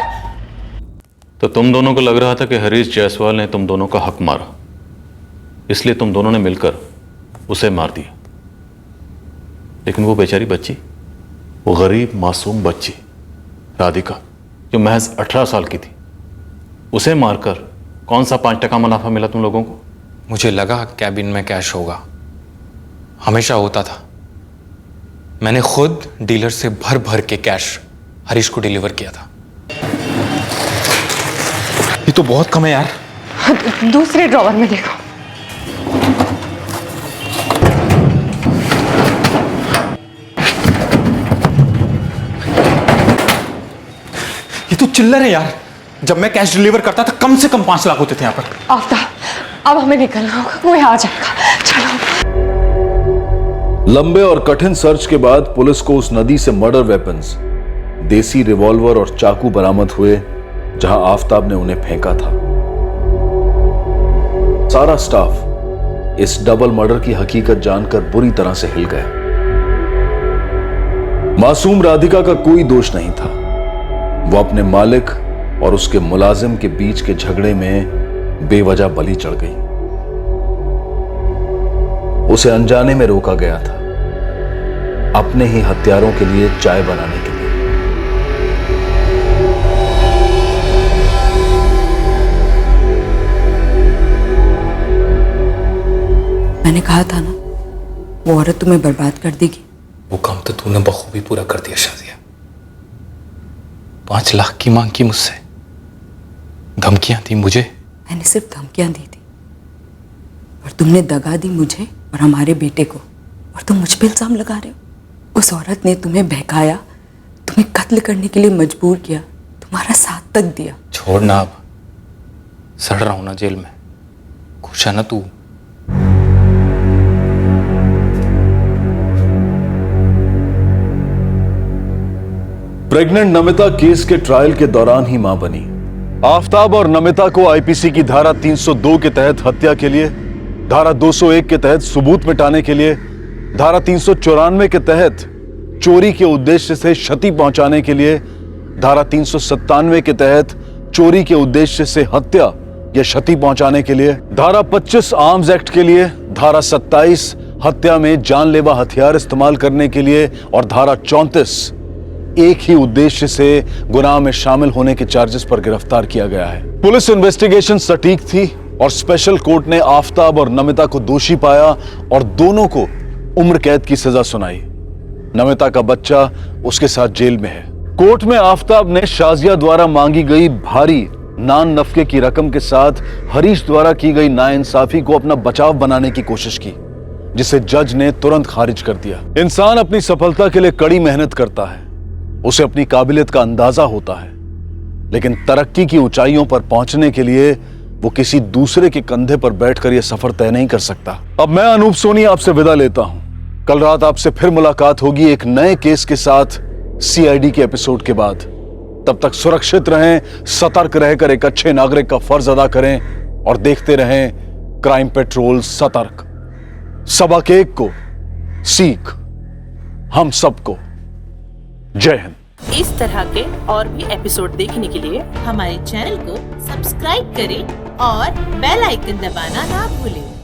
F: तो तुम दोनों को लग रहा था कि हरीश जायसवाल ने तुम दोनों का हक मारा, इसलिए तुम दोनों ने मिलकर उसे मार दिया। लेकिन वो बेचारी बच्ची, वो गरीब मासूम बच्ची राधिका, जो महज 18 साल की थी, उसे मारकर कौन सा 5% मुनाफा मिला तुम लोगों को?
S: मुझे लगा कैबिन में कैश होगा, हमेशा होता था। मैंने खुद डीलर से भर भर के कैश हरीश को डिलीवर किया था। ये तो बहुत कम है यार।
P: दूसरे ड्रॉवर में देखो।
S: ये तो चिल्लर है यार। जब मैं कैश डिलीवर करता था कम से कम 5 लाख होते थे यहाँ पर।
P: आफ्ताब, अब हमें निकलना होगा, कोई आ जाएगा। चलो।
J: लंबे और कठिन सर्च के बाद पुलिस को उस नदी से मर्डर वेपन्स, देसी रिवॉल्वर और चाकू बरामद हुए जहां आफ्ताब ने उन्हें फेंका था। सारा स्टाफ इस डबल मर्डर की हकीकत जानकर बुरी तरह से हिल गया। मासूम राधिका का कोई दोष नहीं था। वो अपने मालिक और उसके मुलाजिम के बीच के झगड़े में बेवजह बलि चढ़ गई। उसे अनजाने में रोका गया था, अपने ही हत्यारों के लिए चाय बनाने के लिए।
B: मैंने कहा था ना, वो औरत तुम्हें बर्बाद कर देगी।
S: वो काम तो तूने बखूबी पूरा कर दिया शाजिया। 5 लाख की मांग की मुझसे, धमकियां दी मुझे।
B: मैंने सिर्फ धमकियां दी थी, और तुमने दगा दी मुझे और हमारे बेटे को, और तुम मुझ पे इल्जाम लगा रहे हो। उस औरत ने तुम्हें बहकाया, तुम्हें कत्ल करने के लिए मजबूर किया, तुम्हारा साथ तक दिया।
S: छोड़ ना, अब सड़ रहा हूं ना जेल में। खुश है ना तू?
J: प्रेग्नेंट नमिता केस के ट्रायल के दौरान ही मां बनी। आफ्ताब और नमिता को आईपीसी की धारा 302 के तहत हत्या के लिए, धारा 201 के तहत सबूत मिटाने के लिए, धारा 394 के तहत चोरी के उद्देश्य से क्षति पहुंचाने के लिए, धारा 397 के तहत चोरी के उद्देश्य से हत्या या क्षति पहुंचाने के लिए, धारा 25 आर्म्स एक्ट के लिए, धारा 27 हत्या में जानलेवा हथियार इस्तेमाल करने के लिए, और धारा 34 एक ही उद्देश्य से गुनाह में शामिल होने के चार्जेस पर गिरफ्तार किया गया है। पुलिस इन्वेस्टिगेशन सटीक थी और स्पेशल कोर्ट ने आफ्ताब और नमिता को दोषी पाया और दोनों को उम्र कैद की सजा सुनाई। नमिता का बच्चा उसके साथ जेल में है। कोर्ट में आफताब ने शाजिया द्वारा मांगी गई भारी नान नफके की रकम के साथ हरीश द्वारा की गई नाइंसाफी को अपना बचाव बनाने की कोशिश की, जिसे जज ने तुरंत खारिज कर दिया। इंसान अपनी सफलता के लिए कड़ी मेहनत करता है, उसे अपनी काबिलियत का अंदाजा होता है, लेकिन तरक्की की ऊंचाइयों पर पहुंचने के लिए वो किसी दूसरे के कंधे पर बैठकर यह सफर तय नहीं कर सकता। अब मैं अनूप सोनी आपसे विदा लेता हूं। कल रात आपसे फिर मुलाकात होगी एक नए केस के साथ सीआईडी के एपिसोड के बाद। तब तक सुरक्षित रहें, सतर्क रहकर एक अच्छे नागरिक का फर्ज अदा करें और देखते रहें क्राइम पेट्रोल सतर्क। सबक एक को सीख हम सबको। जय हिंद।
Q: इस तरह के और भी एपिसोड देखने के लिए हमारे चैनल को सब्सक्राइब करें और बेल आइकन दबाना ना भूलें।